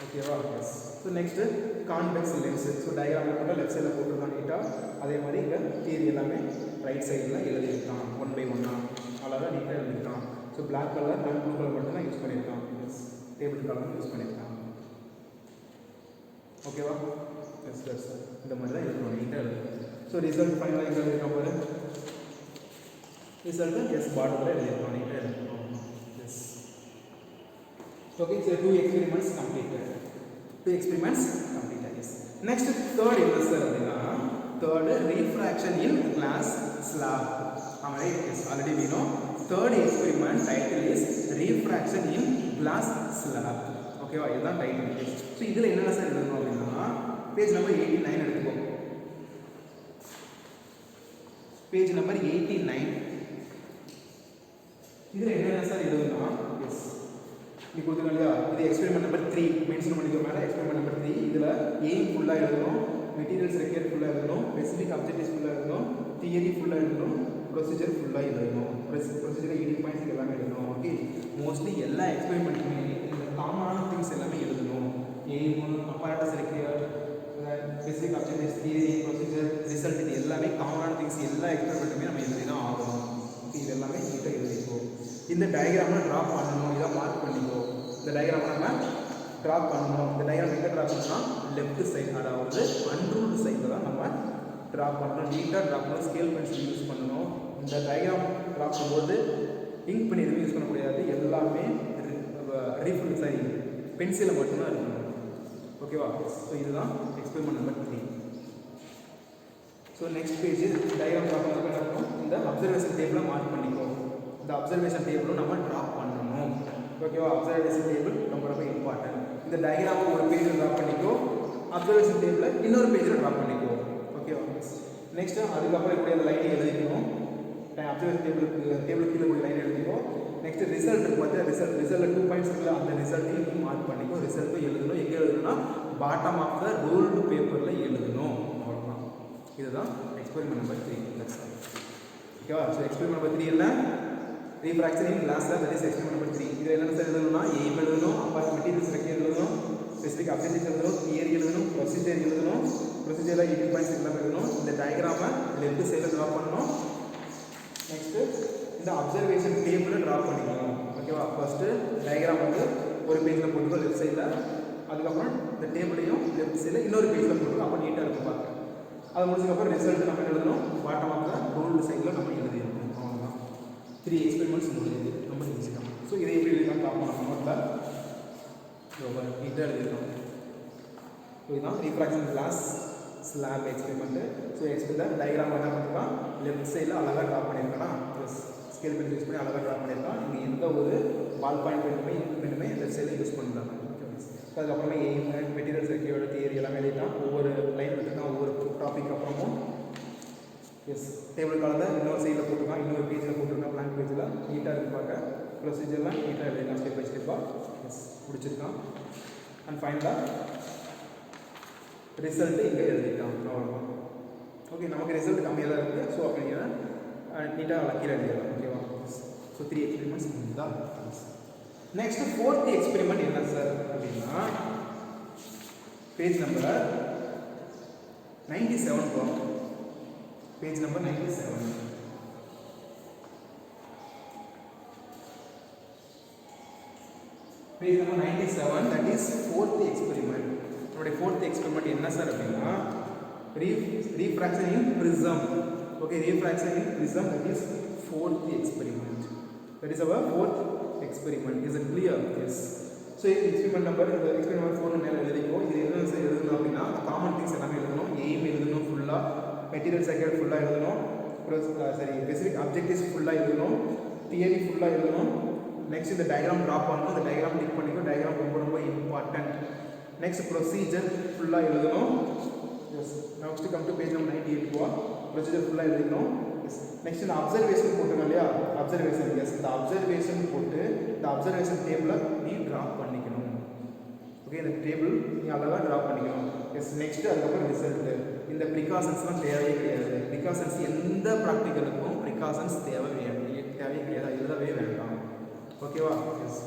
ஓகேவா, yes. So next convex lens. So diagram கூட லெஃப்ட் சைடில் போட்டுருக்கான் நீட்டாக. அதே மாதிரி இங்கே தியரி எல்லாமே ரைட் சைடில் எழுதியிருக்கான், 1 by 1 அழகாக நீட்டாக எழுதியிருக்கான். So black colour and blue colour மட்டும் தான் யூஸ் பண்ணியிருக்கான். எஸ், டேபிள் கலர் யூஸ் பண்ணியிருக்கான். ஓகேவா, எஸ் எஸ், இந்த மாதிரி தான் எழுதணும், நீட்டாக எழுதணும். ஸோ ரிசல்ட் ஃபைனலாக எங்கே எழுதியிருக்கான் பாரு. ரிசல்ட்டு எஸ் பாட்டத்தில் எழுதியிருக்கான், நீட்டாக எழுதணும். S. Okay, so 2 experiments completed. 2 experiments completed. Yes. Next, third investor அப்படினா third refraction in glass slab. Alright, yes, already we know. Third experiment title is refraction in glass slab. Okay, வா, இதுதான் title. So இதில் என்னென்ன sir எழுதணும் அப்படின்னா page number 89 எடுத்துக்கோ. Page number 89. இதில் என்னென்ன சார் எழுதணும்னா, எஸ் நீ கொடுத்துருங்க இல்லையா, இது எக்ஸ்பெரிமெண்ட் நம்பர் 3 மென்ஷன் பண்ணிக்க மேலே. எக்ஸ்பெரிமெண்ட் நம்பர் 3 இதில் எய்ம் ஃபுல்லாக எழுதணும், மெட்டீரியல்ஸ் ரெக்யர் ஃபுல்லாக எழுதணும், ஸ்பெசிஃபிக் அப்ஜெக்டிவ்ஸ் ஃபுல்லாக எழுதணும், தியரி ஃபுல்லாக எழுதணும், ப்ரொசீஜர் ஃபுல்லாக எழுதணும். ப்ரொசீஜர் 18 பாயிண்ட்ஸ் எல்லாமே எழுதணும். ஓகே, மோஸ்ட்லி எல்லா எக்ஸ்பெரிமெண்ட்டுமே இந்த காமனான திங்ஸ் எல்லாமே எழுதணும். Aim, apparatus require, specific objectives, theory, procedure, result, இது எல்லாமே காமனான திங்ஸ். எல்லா எக்ஸ்பெரிமெண்ட்டுமே நம்ம எழுதி தான் ஆகணும். ஓகே, இது எல்லாமே நீட்டாக எழுதிக்கோ. இந்த டயக்ராமை ட்ரா பண்ணணும், இதை மார்க் பண்ணிக்கோ. இந்த டயக்ராமை நம்ம ட்ரா பண்ணணும். இந்த டயக்ராம் எங்கே ட்ரா பண்ணணும்னா லெஃப்ட் சைடு, அதாவது அன்ரூல்டு சைடில் தான் நம்ம ட்ரா பண்ணணும். நீட்டாக ட்ரா பண்ணணும், ஸ்கேல் பென்சில் யூஸ் பண்ணணும். இந்த டயக்ராம் ட்ரா பண்ணும்போது இங்க் பண்ணி எதுவும் யூஸ் பண்ண முடியாது, எல்லாமே ரீஃபில் சரி பென்சிலில் மட்டும்தான் இருக்கணும். ஓகேவா, ஸோ இதுதான் experiment number 3. So next page diagram draw பண்ணுறதுக்கு என்ன பண்ணணும், இந்த அப்சர்வேஷன் டேபிளை மார்க் பண்ணிக்கோ. இந்த அப்சர்வேஷன் டேபிளும் நம்ம ட்ரா பண்ணணும். ஓகேவா, அப்சர்வேஷன் டேபிள் ரொம்ப ரொம்ப இம்பார்ட்டன்ட். இந்த டயக்ராம் ஒரு பேஜில் ட்ரா பண்ணிக்கோ, அப்சர்வேஷன் டேபிளை இன்னொரு பேஜில் ட்ரா பண்ணிக்கோ. ஓகேவா, நெக்ஸ்ட்டு அதுக்கப்புறம் இப்படி அந்த லைனை எழுதிக்கணும். அப்சர்வேஷன் டேபிள் கீழே போய் லைன் எழுதிக்கோ. நெக்ஸ்ட் ரிசல்ட் பார்த்து ரிசல்ட் 2 பாயிண்ட்ஸ் இருக்குல்ல, அந்த ரிசல்ட்டையும் நீ மார்க் பண்ணிக்கோ. ரிசல்ட்டும் எழுதணும். எங்கே எழுதணும்னா பாட்டம் ஆஃப் த ரூல்டு பேப்பரில் எழுதணும். அவ்வளோதான். இதுதான் எக்ஸ்பெரிமெண்ட் நம்பர் 3. ஓகேவா, ஸோ எக்ஸ்பெரிமெண்ட் நம்பர் 3 என்ன, refraction in glass slab, that is experiment number 3. இதில் என்ன சார் எழுதணும்னா எய்ம் எழுதணும், அப்பார்ட் மெட்டீரியல்ஸ் ரெக்யர் எழுதணும், ஸ்பெசிஃபிக் அப்ஜெக்டிவ்ஸ் எழுதணும், தியரி எழுதணும், ப்ரொசீஜர் எழுதணும். ப்ரொசீஜரில் 18 பாயிண்ட்ஸ் எல்லாம் எழுதணும். இந்த டயக்ராமை லெஃப்ட் சைடில் ட்ரா பண்ணணும். நெக்ஸ்ட்டு இந்த அப்சர்வேஷன் டேபிளை ட்ரா பண்ணிக்கணும். ஓகேவா, ஃபஸ்ட்டு டயக்ராம் வந்து ஒரு பேஜில் போட்டுக்கோ லெஃப்ட் சைடில். அதுக்கப்புறம் இந்த டேபிளையும் லெஃப்ட் சைடில் இன்னொரு பேஜில் போட்டுக்கோ, அப்போ நீட்டாக இருக்கும் பார்க்க. அது முடிச்சதுக்கப்புறம் ரிசல்ட் நம்ம எழுதணும், பாட்டம் ஆஃப் த ரூல்டு சைடில் நம்ம எழுதிடணும். 3 எக்ஸ்பெரிமெண்ட்ஸ் முடிஞ்சது, ரொம்ப ஈஸி தான். ஸோ இதை எப்படி எழுதிக்கலாம் பார்ப்போம் நோட்டில். நீட்டாக எழுதிருக்கோம். ஸோ இதுதான் refraction glass slab experiment. So experiment diagram என்ன பண்ணிருக்கான், லெஃப்ட் சைடில் அழகாக ட்ரா பண்ணியிருக்கானா, ப்ளஸ் ஸ்கேல் பென்சில் யூஸ் பண்ணி அழகாக ட்ரா பண்ணியிருக்கான். இங்கே எந்த ஒரு பால் பாயிண்ட் ரெண்டுமே லெஃப்ட் சைடில் யூஸ் பண்ணிருக்காங்க. ஸோ அதுக்கப்புறமே எய்ம், மெட்டீரியல்ஸ் ரெக்யர்டு, தியரி எல்லாமே எழுதிட்டான். ஒவ்வொரு லைன் எடுத்துருக்கான், ஒவ்வொரு டாபிக் அப்புறமும். எஸ், டேபிள் காலத்தை இன்னொரு சைடில் போட்டுருக்கான், இன்னொரு பேஜில் போட்டிருக்கான், பிளாங்க் பேஜில். நீட்டாக இருக்கு பார்க்க. ப்ரொசீஜர்லாம் நீட்டாக எழுதிருக்கான், ஸ்டெப் பை ஸ்டெப்பாக. எஸ், முடிச்சிருக்கான். அண்ட் ஃபைனலாக ரிசல்ட்டு இங்கே எழுதிட்டான். அவ்வளோதான். ஓகே, நமக்கு ரிசல்ட் கம்மியாக தான் இருக்குது. ஸோ அப்படிங்கிற நீட்டாக கீழே எழுதிடலாம். ஓகேவா, ஸோ 3 எக்ஸ்பெரிமெண்ட்ஸ் முடிஞ்சுதா. நெக்ஸ்ட் 4th எக்ஸ்பெரிமெண்ட் என்ன சார் அப்படின்னா பேஜ் நம்பர் 97 போகும். Page number 97. Page number 97, that is fourth experiment. நம்முடைய fourth experiment என்ன சார் அப்படின்னா refraction in prism. Okay, refraction in prism, that is fourth experiment. That is our fourth experiment. Is it clear? Yes. So experiment number 4 மேல எழுதிக்கோ. இது என்ன sir எழுதணும் அப்படின்னா common things எல்லாமே எழுதணும். aim எழுதணும் ஃபுல்லா, material cycle ஃபுல்லா எழுதணும், சரி basic objectives ஃபுல்லா எழுதணும், theory ஃபுல்லா எழுதணும். Next இந்த diagram draw பண்ணனும். இந்த diagram டிக் பண்ணிக்கோ. diagram ரொம்ப important. Next procedure ஃபுல்லா எழுதணும். Yes. Now next come to page number 98 go. Procedure ஃபுல்லா எழுதணும். Yes. Next இந்த observation போட்டுங்க இல்லையா? observation. Yes. இந்த observation போட்டு இந்த observation table நீ draw பண்ணிக்கணும். ஓகே, இந்த டேபிள் நீ அழகா draw பண்ணிக்கணும். Yes. Next அதுக்கப்புறம் ரிசல்ட். இந்த precautions தேவையே கிடையாது. precautions எந்த பிராக்டிகலுக்கும் precautions தேவையே கிடையாது. எழுதவே வேண்டாம். ஓகேவா? எஸ்.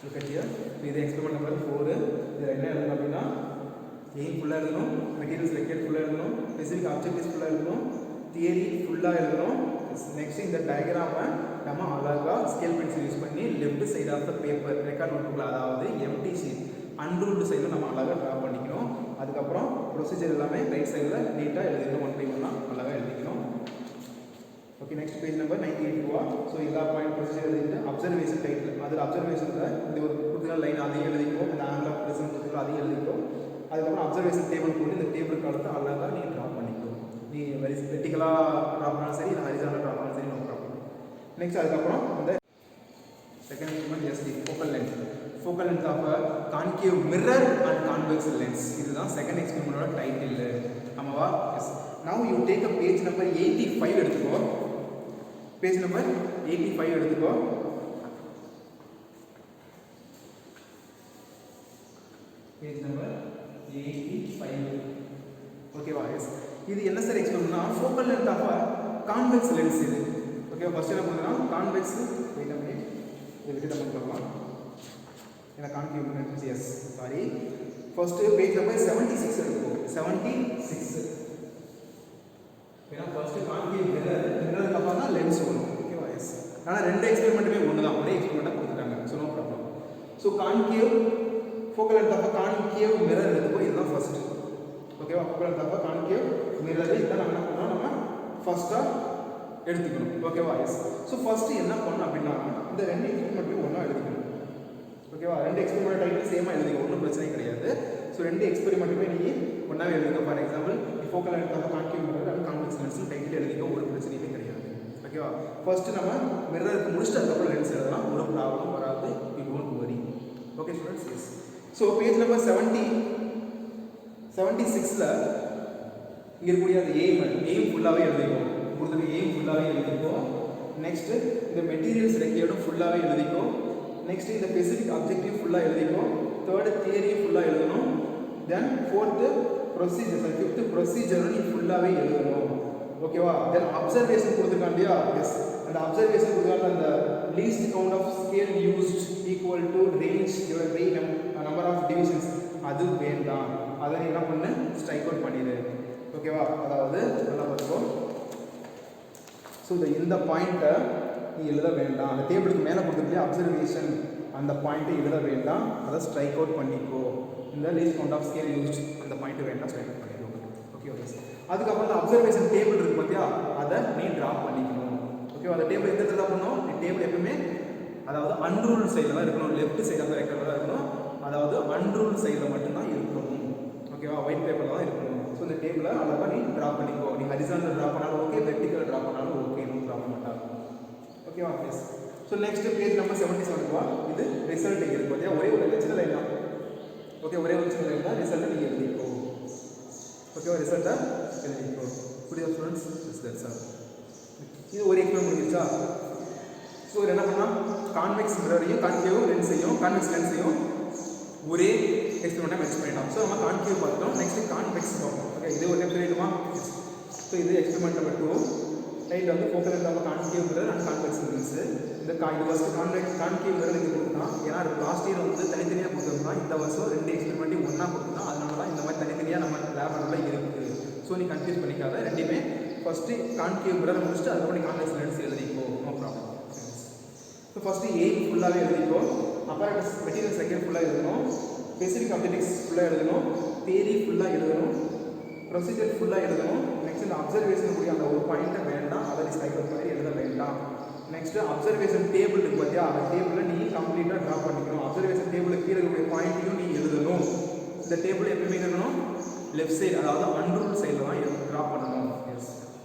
Look at here. இது எக்ஸ்பெரிமெண்ட் நம்பர் 4. இது என்ன எழுதணும் அப்படின்னா எய்ம் ஃபுல்லாக எழுதணும், மெட்டீரியல் செலக்டட் ஃபுல்லாக எழுதணும், ஸ்பெசிஃபிக் ஆப்ஜெக்டிவ்ஸ் ஃபுல்லாக எழுதணும், தியரி ஃபுல்லாக எழுதணும். நெக்ஸ்ட் இந்த டயக்ராமை நம்ம அழகாக ஸ்கேல் பென்சில் யூஸ் பண்ணி left side of the paper record நோட்புக்கில், அதாவது எம்டி ஷீட் அன்ரூல்டு சைடில் நம்ம அழகாக ட்ரா பண்ணிக்கணும். அதுக்கப்புறம் ப்ரொசீஜர் எல்லாமே ரைட் சைடில் நீட்டாக எழுதிக்கணும். 1 by 1 அழகாக எழுதிக்கணும். ஓகே, நெக்ஸ்ட் பேஜ் நம்பர் 98 ரூபா. ஸோ எல்லா பாயிண்ட் ப்ரொசீஜர் எழுதிட்டு அப்சர்வேஷன் டைட்டில், அதில் அப்சர்வேஷனில் இந்த ஒரு கொடுத்துருக்க லைன் அதையும் எழுதிக்கோ, இந்த ஆங்கிள் ஆஃப் ப்ரெசன்ட் கொடுத்துருக்கோம் அதையும் எழுதிக்கோ. அதுக்கப்புறம் அப்சர்வேஷன் டேபிள் போட்டு இந்த டேபிள் காலத்தை அழகாக நீ ட்ரா பண்ணிக்கோ. நீ வெர்டிகலாக ட்ரா பண்ணாலும் சரி, இல்லை ஹரிசாண்டலாக ட்ரா பண்ணாலும் சரி, நோ ப்ராப்ளம். நெக்ஸ்ட் அதுக்கப்புறம் இந்த second experiment is the focal length. Focal length of concave mirror and convex lens. இதுதான் செகண்ட் எக்ஸ்பெரிமெண்டோட டைட்டில். ஆமாவா? Yes. Now you take a page number 85 எடுத்துக்கோ. பேஜ் நம்பர் 85 எடுத்துக்கோ. Page number 85. ஓகேவா? எஸ். இது என்ன சார் எக்ஸ்பிளைன்னா focal length of convex lens இது. ஓகேவா? ஃபர்ஸ்ட் என்ன பண்ணுறோம்னா கான்வெக்ஸ் வெயிட் பண்ணி இதை விட்டு நம்ம பார்க்கலாம். ஏன்னா concave lens yes sorry first page number 76 எடுத்துக்கோ. 76. ஏன்னா ஃபர்ஸ்ட் கான்கேவ் மிரருக்கு அப்புறம் தான் லென்ஸ் வரும். ஓகேவா? எஸ். ஆனால் ரெண்டு எக்ஸ்பெரிமெண்ட்டுமே ஒன்று தான், ஒரே எக்ஸ்பெரிமெண்ட்டாக கொடுத்துட்டாங்க. So no problem. So concave focal length of concave mirror எடுத்துக்கோ. இதுதான் ஃபர்ஸ்ட். ஓகேவா? Focal length of concave mirror இதான் நம்ம என்ன பண்ணோம், நம்ம ஃபர்ஸ்ட்டாக எடுத்துக்கணும். ஓகேவா? எஸ். ஸோ ஃபர்ஸ்ட் என்ன பண்ணணும் அப்படின்னா இந்த ரெண்டு எக்ஸ்பெரிமெண்ட்டையும் ஒன்றா எழுதிக்கணும். ஓகேவா? ரெண்டு எக்ஸ்பெரிமெண்ட் டைட்டில் சேமாக எழுதிக்க, ஒன்றும் பிரச்சனை கிடையாது. ஸோ ரெண்டு எக்ஸ்பெரிமெண்ட்டுமே நீ ஒன்றாவே எழுதுங்க. For example focal length of concave mirror and convex lens title எழுதிக்க, ஒரு பிரச்சனையுமே கிடையாது. ஓகேவா? ஃபர்ஸ்ட் நம்ம மிரருக்கு முடிச்சுட்டு அதுக்கப்புறம் லென்ஸ் எழுதலாம், ஒரு ப்ராப்ளம் வராது. You don't worry. Okay students? Yes. So page number 76ல் இங்கே இருக்கக்கூடிய அந்த எய்ம் ஃபுல்லாகவே எழுதிக்கும். கொடுத்துட்டு எய்ம் ஃபுல்லாகவே எழுதிக்கும். நெக்ஸ்ட்டு இந்த மெட்டீரியல்ஸ் ரெக்கையோடும் ஃபுல்லாகவே எழுதிக்கும். நெக்ஸ்ட்டு இந்த ஸ்பெசிஃபிக் ஆப்ஜெக்டிவ் ஃபுல்லாக எழுதிக்கும். தேர்டு தியரி ஃபுல்லாக எழுதணும். தென் ஃபோர்த்து ப்ரொசீஜர், ஃபிஃப்த்து ப்ரொசீஜர் நீ ஃபுல்லாகவே எழுதணும். ஓகேவா? தென் அப்சர்வேஷன் கொடுத்துருக்கான் இல்லையா? எஸ். அந்த அப்சர்வேஷன் கொடுத்துருக்காங்க அந்த least count of scale used equal to range your ray number of divisions, அது வேண்டாம். அதை நீ என்ன பண்ணு, ஸ்ட்ரைக் அவுட் பண்ணிடு. ஓகேவா? அதாவது நல்லா பார்த்துக்கோ. ஸோ இந்த பாயிண்ட்டை நீ எழுத வேண்டாம். அந்த டேபிளுக்கு மேலே கொடுத்துருக்கே அப்சர்வேஷன், அந்த பாயிண்ட்டை எழுத வேண்டாம், அதை ஸ்ட்ரைக் அவுட் பண்ணிக்கோ. இந்த least count of scale used அந்த பாயிண்ட்டு வேண்டாம், ஸ்ட்ரைக் அவுட் பண்ணிக்கோ. Okay okay. அதுக்கப்புறம் அந்த அப்சர்வேஷன் டேபிள் இருக்கு பார்த்தியா, அதை நீ ட்ரா பண்ணிக்கணும். ஓகேவா? அந்த டேபிள் எந்த இடத்துல பண்ணணும், நீ டேபிள் எப்பவுமே அதாவது அன்ரூல் சைடில் தான் இருக்கணும், லெஃப்ட் சைடு ஆஃப் ரெக்டாங்கிள் தான் இருக்கணும். அதாவது அன்ரூல் சைடில் மட்டும்தான் இருக்கணும். ஓகேவா? ஒயிட் பேப்பரில் தான் இருக்கணும். ஸோ இந்த டேபிளை அழகாக நீ ட்ரா பண்ணிக்கோ. நீ ஹரிசாண்டல் ட்ரா பண்ணாலும் ஓகே, வெர்டிகல் ட்ரா பண்ணாலும் ஓகே, நோ ப்ராப்ளம் மாட்டாங்க. ஓகேவா? Yes. So next page number 77 ரூபா. இது ரிசல்ட் இங்கே இருக்கு பார்த்தியா, ஒரே ஒரு லட்சத்தில் லைன் தான். ஓகே, ஒரே ஒரு லட்சத்தில் லைன் தான். ரிசல்ட்டை நீங்கள் எழுதிக்கோ. ஓகேவா? ரிசல்ட்டை எழுதிக்கோ. புரியுதா ஸ்டூடெண்ட்ஸ்? S, that's all. இது ஒரு எக்ஸ்பிளைன் முடிஞ்சிருச்சா? ஸோ இது என்ன பண்ணால் கான்வெக்ஸ் மிரரையும் கான்கேவ் லென்ஸையும் கான்வெக்ஸ் லென்ஸையும் ஒரே எக்ஸ்பிரிமெண்ட்டாக மென்ஷன் பண்ணிட்டோம். ஸோ நம்ம கான்கேவ் பார்த்தோம். நெக்ஸ்ட் கான்வெக்ஸ் பார்ப்போம். ஓகே, இது ஒரு டைம் சொல்லிடுமா? ஸோ இது எக்ஸ்பிரிமெண்ட் நம்பர் 2. டைட்டில் வந்து focal length of concave mirror and convex lens. இந்த இது ஃபஸ்ட்டு கான்கேவ் மிரர் இங்கே கொடுத்தான். ஏன்னா லாஸ்ட் இயர் வந்து தனித்தனியாக கொடுத்துருந்தான். இந்த வருஷம் ரெண்டு எக்ஸ்பிரிமெண்ட்டையும் ஒன்றா கொடுத்தான். அதனால தான் இந்த மாதிரி தனித்தனியாக நம்ம லேபரில் இருக்குது. ஸோ நீ கன்ஃபியூஸ் பண்ணிக்காத. ரெண்டுமே ஃபஸ்ட்டு கான்கேவ் மிரர் முடிச்சுட்டு அதுக்கப்புறம் நீ கான்வெக்ஸ் லென்ஸ் எழுதிக்கோ, no problem. So first aim ஃபுல்லாகவே எழுதிக்கோ. apparatus material second ஃபுல்லா எழுதணும், specific objectives ஃபுல்லா எழுதணும், theory ஃபுல்லா எழுதணும், procedure ஃபுல்லா எழுதணும். நெக்ஸ்ட் இந்த அப்சர்வேஷன் கூடிய அந்த ஒரு பாயிண்ட் வேண்டாம், அதை நீ சைக்கிள் மாதிரி எழுத வேண்டாம். நெக்ஸ்ட் அப்சர்வேஷன் டேபிள் இருக்கு பார்த்தியா, அந்த டேபிளை நீ கம்ப்ளீட்டாக ட்ரா பண்ணிக்கணும். அப்சர்வேஷன் டேபிளுக்கு கீழே இருக்கக்கூடிய பாயிண்ட்டையும் நீ எழுதணும். இந்த டேபிள் எப்பவுமே எழுதணும் லெஃப்ட் சைடு, அதாவது அன்ரூல் சைடில் தான் ட்ரா பண்ணணும்.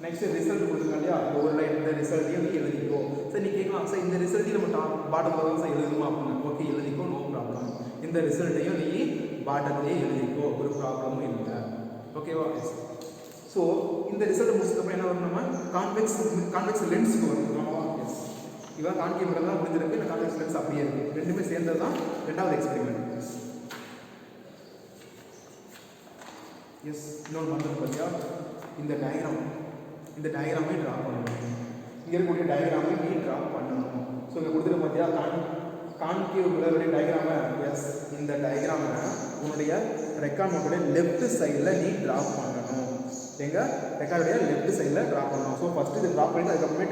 நெக்ஸ்ட் ரிசல்ட் கொடுத்துருக்காங்க இல்லையா, ஒவ்வொரு லைன் இந்த ரிசல்ட்டையும் நீ எழுதிக்கோ. சார் நீ கேட்கலாம், சார் இந்த ரிசல்ட்டையும் நம்ம பாட்டத்தில் தான் சார் எழுதணுமா அப்படின்னு. ஓகே எழுதிக்கோ, நோ ப்ராப்ளம். இந்த ரிசல்ட்டையும் நீ பாட்டத்திலேயே எழுதிக்கோ, ஒரு ப்ராப்ளமும் இல்லை. ஓகேவா? ஸோ இந்த ரிசல்ட் முடிச்சதுக்கப்புறம் என்ன வரும், நம்ம கான்வெக்ஸ் லென்ஸுக்கு வரும். எஸ், இவன் கான்கேவ் தான் முடிஞ்சிருக்கு, இந்த கான்வெக்ஸ் லென்ஸ் அப்படியே இருக்குது. ரெண்டுமே சேர்ந்தது தான் ரெண்டாவது எக்ஸ்பெரிமெண்ட். எஸ், இன்னொன்று பண்ணுறது பார்த்தியா, இந்த டயக்ராமே ட்ரா பண்ணணும். இங்கே இருக்கக்கூடிய டயக்ராமே நீ ட்ரா பண்ணணும். ஸோ இங்கே கொடுத்துருக்க பார்த்தியா கான்கேவ் மிரருடைய டயக்ராமை. எஸ், இந்த டயக்ராமை உன்னுடைய ரெக்கார்ட் நோட்டுடைய லெஃப்ட் சைடில் நீ ட்ரா பண்ணணும். எங்கள் ரெக்கார்டுடைய லெஃப்ட் சைடில் ட்ரா பண்ணணும். ஸோ ஃபஸ்ட்டு இது ட்ரா பண்ணிட்டு அதுக்கப்புறமே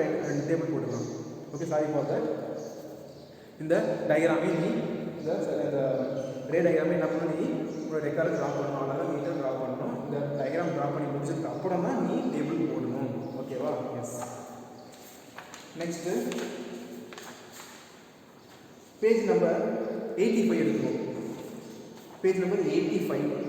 டேபிள் போட்டுக்கலாம். Okay, sorry for that. இந்த டயக்ராமே நீ இந்த ரே டயக்ராமே என்ன பண்ணணும், நீ உங்களோட ரெக்கார்டு ட்ரா பண்ணணும், அழகாக நீட்டாக ட்ரா பண்ணணும். இந்த டயக்ராம் ட்ரா பண்ணி முடிச்சதுக்கு அப்புறம் தான் நீ டேபிள் போடணும். ஓகேவா? எஸ். நெக்ஸ்ட்டு பேஜ் நம்பர் 85 எடுத்துக்கோ. Page number 85.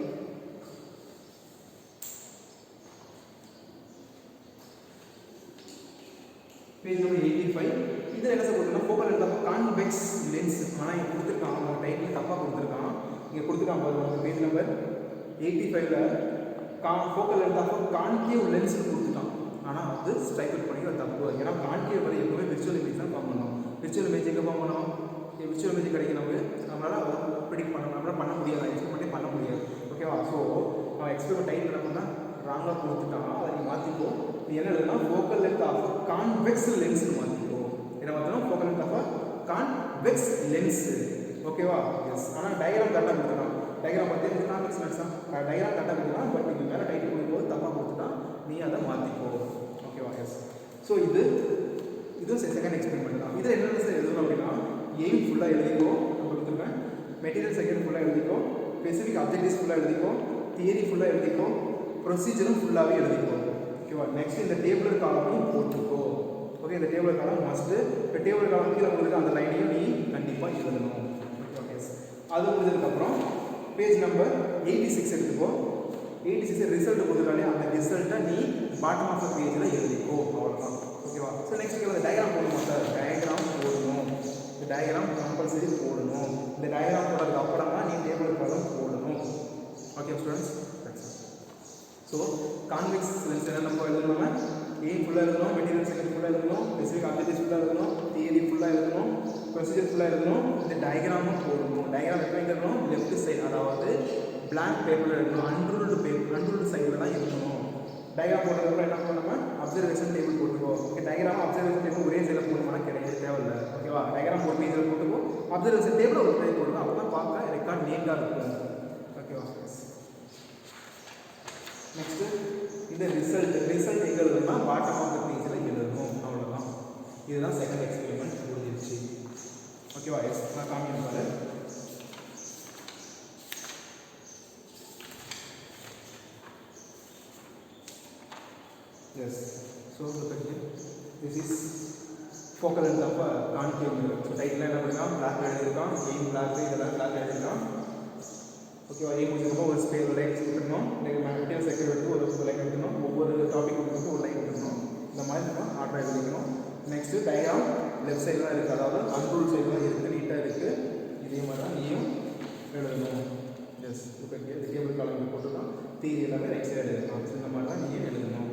Page number 85. இதில் என்ன சார் கொடுத்துருக்காங்க, focal length of convex lens. ஆனால் இங்கே கொடுத்துருக்கான், அவங்க டைட்டில் தப்பாக கொடுத்துருக்கான். இங்கே கொடுத்துருக்கான் பாருங்க, பேஜ் நம்பர் 85ல் ஃபோக்கல் லென்த் ஆஃப் கான்கேவ் லென்ஸ்னு கொடுத்துட்டான். ஆனால் அது ஸ்ட்ரைக் அவுட் பண்ணி ஒரு தப்பு. ஏன்னா கான்கேவ் வரை எப்பவுமே விர்ச்சுவல் இமேஜ் தான் ஃபார்ம் பண்ணணும். விர்ச்சுவல் இமேஜ் எங்கே ஃபார்ம் பண்ணணும், விர்ச்சுவல் இமேஜ் கிடைக்கும் நமக்கு, நம்மளால் ப்ரிடிக்ட் நம்மளால் பண்ண முடியாது, எக்ஸ்பெரிமெண்ட்டே பண்ண முடியாது. ஓகேவா? ஸோ அவன் எக்ஸ்பெரிமெண்ட் டைட்டில் என்ன பண்ணால் ராங்காக கொடுத்துட்டான், அதை நீ மாற்றிக்கோ. நீ என்ன எழுதுனா ஃபோக்கல் லென்த் ஆஃப் கான்வெக்ஸ் லென்ஸ்னு மாற்றிக்கோ. என்ன மாற்றணும், focal length of convex lens. ஓகேவா? எஸ். ஆனால் டயக்ராம் கரெக்டாக கொடுத்துட்டான். டயக்ராம் பார்த்து கான்வெக்ஸ் லென்ஸ் தான் டயக்ராம் கரெக்டாக கொடுத்துட்டான். பட் நீங்கள் மேலே டைட்டில் கொடுக்கும்போது தப்பாக கொடுத்துட்டான், நீ அதை மாற்றிக்கோ. ஓகேவா? எஸ். ஸோ இதுவும் செகண்ட் எக்ஸ்பெரிமெண்ட் தான். இதில் என்னென்ன சார் எழுதணும் அப்படின்னா, எய்ம் ஃபுல்லாக எழுதிக்கோ, நான் கொடுத்துருக்கேன். மெட்டீரியல் செகண்ட் ஃபுல்லாக எழுதிக்கோ, ஸ்பெசிஃபிக் அப்ஜெக்டிவ்ஸ் ஃபுல்லாக எழுதிக்கோ, தியரி ஃபுல்லாக எழுதிக்கோ, ப்ரொசீஜரும் ஃபுல்லாகவே எழுதிக்கோ. ஓகேவா? நெக்ஸ்ட் இந்த டேபிள் காலமையும் போட்டுக்கோ. ஓகே, இந்த டேபிள் காலம் மஸ்ட்டு. இந்த டேபிள் காலம் கீழே உங்களுக்கு அந்த லைனையும் நீ கண்டிப்பாக எழுதணும். Okay, yes. அது முடிஞ்சதுக்கப்புறம் பேஜ் நம்பர் 86 எடுத்துக்கோ. 86 ரிசல்ட் கொடுத்துருக்காலே அந்த ரிசல்ட்டை நீ பாட்டம் ஆஃப் த பேஜில் எழுதிக்கோ. அவ்வளோதான். ஓகேவா? ஸோ நெக்ஸ்ட் இந்த டயக்ராம் போடணும் சார், டயக்ராம் போடணும். இந்த டயக்ராம் கம்பல்சரி போடணும். இந்த டயக்ராம் போடுறதுக்கு அப்புறம் தான் நீ டேபிள் காலம் போடணும். Okay students, so convex lens என்ன நம்ம எழுதணும், எய்ம் ஃபுல்லாக எழுதணும், மெட்டீரியல் செகண்ட் ஃபுல்லாக எழுதணும், ஸ்பெசிஃபிக் அப்ஜெக்டிவ்ஸ் ஃபுல்லாக எழுதணும், தியரி ஃபுல்லாக எழுதணும், ப்ரொசீஜர் ஃபுல்லாக எழுதணும். இந்த டயக்ராமும் போடணும். டயக்ராம் எப்போ எழுதணும், லெஃப்ட் சைடு, அதாவது பிளாங்க் பேப்பரில் எழுதணும். அன்ரூல்டு சைடில் தான் எழுதணும். டயக்ராம் போட்டதுக்கப்புறம் என்ன பண்ணணும், அப்சர்வேஷன் டேபிள் போட்டுக்கோ. ஓகே, டயக்ராம் அப்சர்வேஷன் டேபிள் ஒரே சைடில் போடணும்னா கிடையாது, தேவையில்லை. ஓகேவா? டயக்ராம் ஒரு பேஜில் போட்டுக்கோ, அப்சர்வேஷன் டேபிள் ஒரு பேஜ் போட்டுக்கோ. அப்போ தான் பார்க்க ரெக்கார்ட் நீட்டாக இருக்கும். ஓகேவா? நெக்ஸ்ட்டு இந்த ரிசல்ட் எங்கே எழுதணும்னா பாட்டம் ஆஃப் த பேஜில் எழுதணும். அவ்வளோதான். இதுதான் செகண்ட் எக்ஸ்பெரிமெண்ட் முடிஞ்சிருச்சு. ஓகேவா? எஸ், நான் காமிக்கிறேன் பாரு. Yes, so look at here. This is focal length of a concave mirror. So title என்ன பண்ணிருக்கான், black எழுதிருக்கான், aim black, இதெல்லாம் black எழுதிருக்கான். ஓகேவா? aim முடிஞ்சதுக்கு ஒரு ஸ்பேஸ் லைன் கொடுக்கணும். மெட்டீரியல் செக்டர் எடுத்து ஒரு லைன் எடுக்கணும். ஒவ்வொரு டாபிக் கொடுத்து ஒரு லைன் எடுக்கணும். இந்த மாதிரி நம்ம ஆர்டர் எழுதிக்கணும். நெக்ஸ்ட் டயக்ராம் லெஃப்ட் சைடு தான் இருக்குது, அதாவது அன்ரூல் சைடு தான் இருக்குது, நீட்டாக இருக்குது. இதே மாதிரி தான் நீயும் எழுதணும். Yes, look at here. Table column போட்டுக்கலாம். தியரி எல்லாமே ரைட் சைடு எழுதணும். இந்த மாதிரி தான் நீயும் எழுதணும்.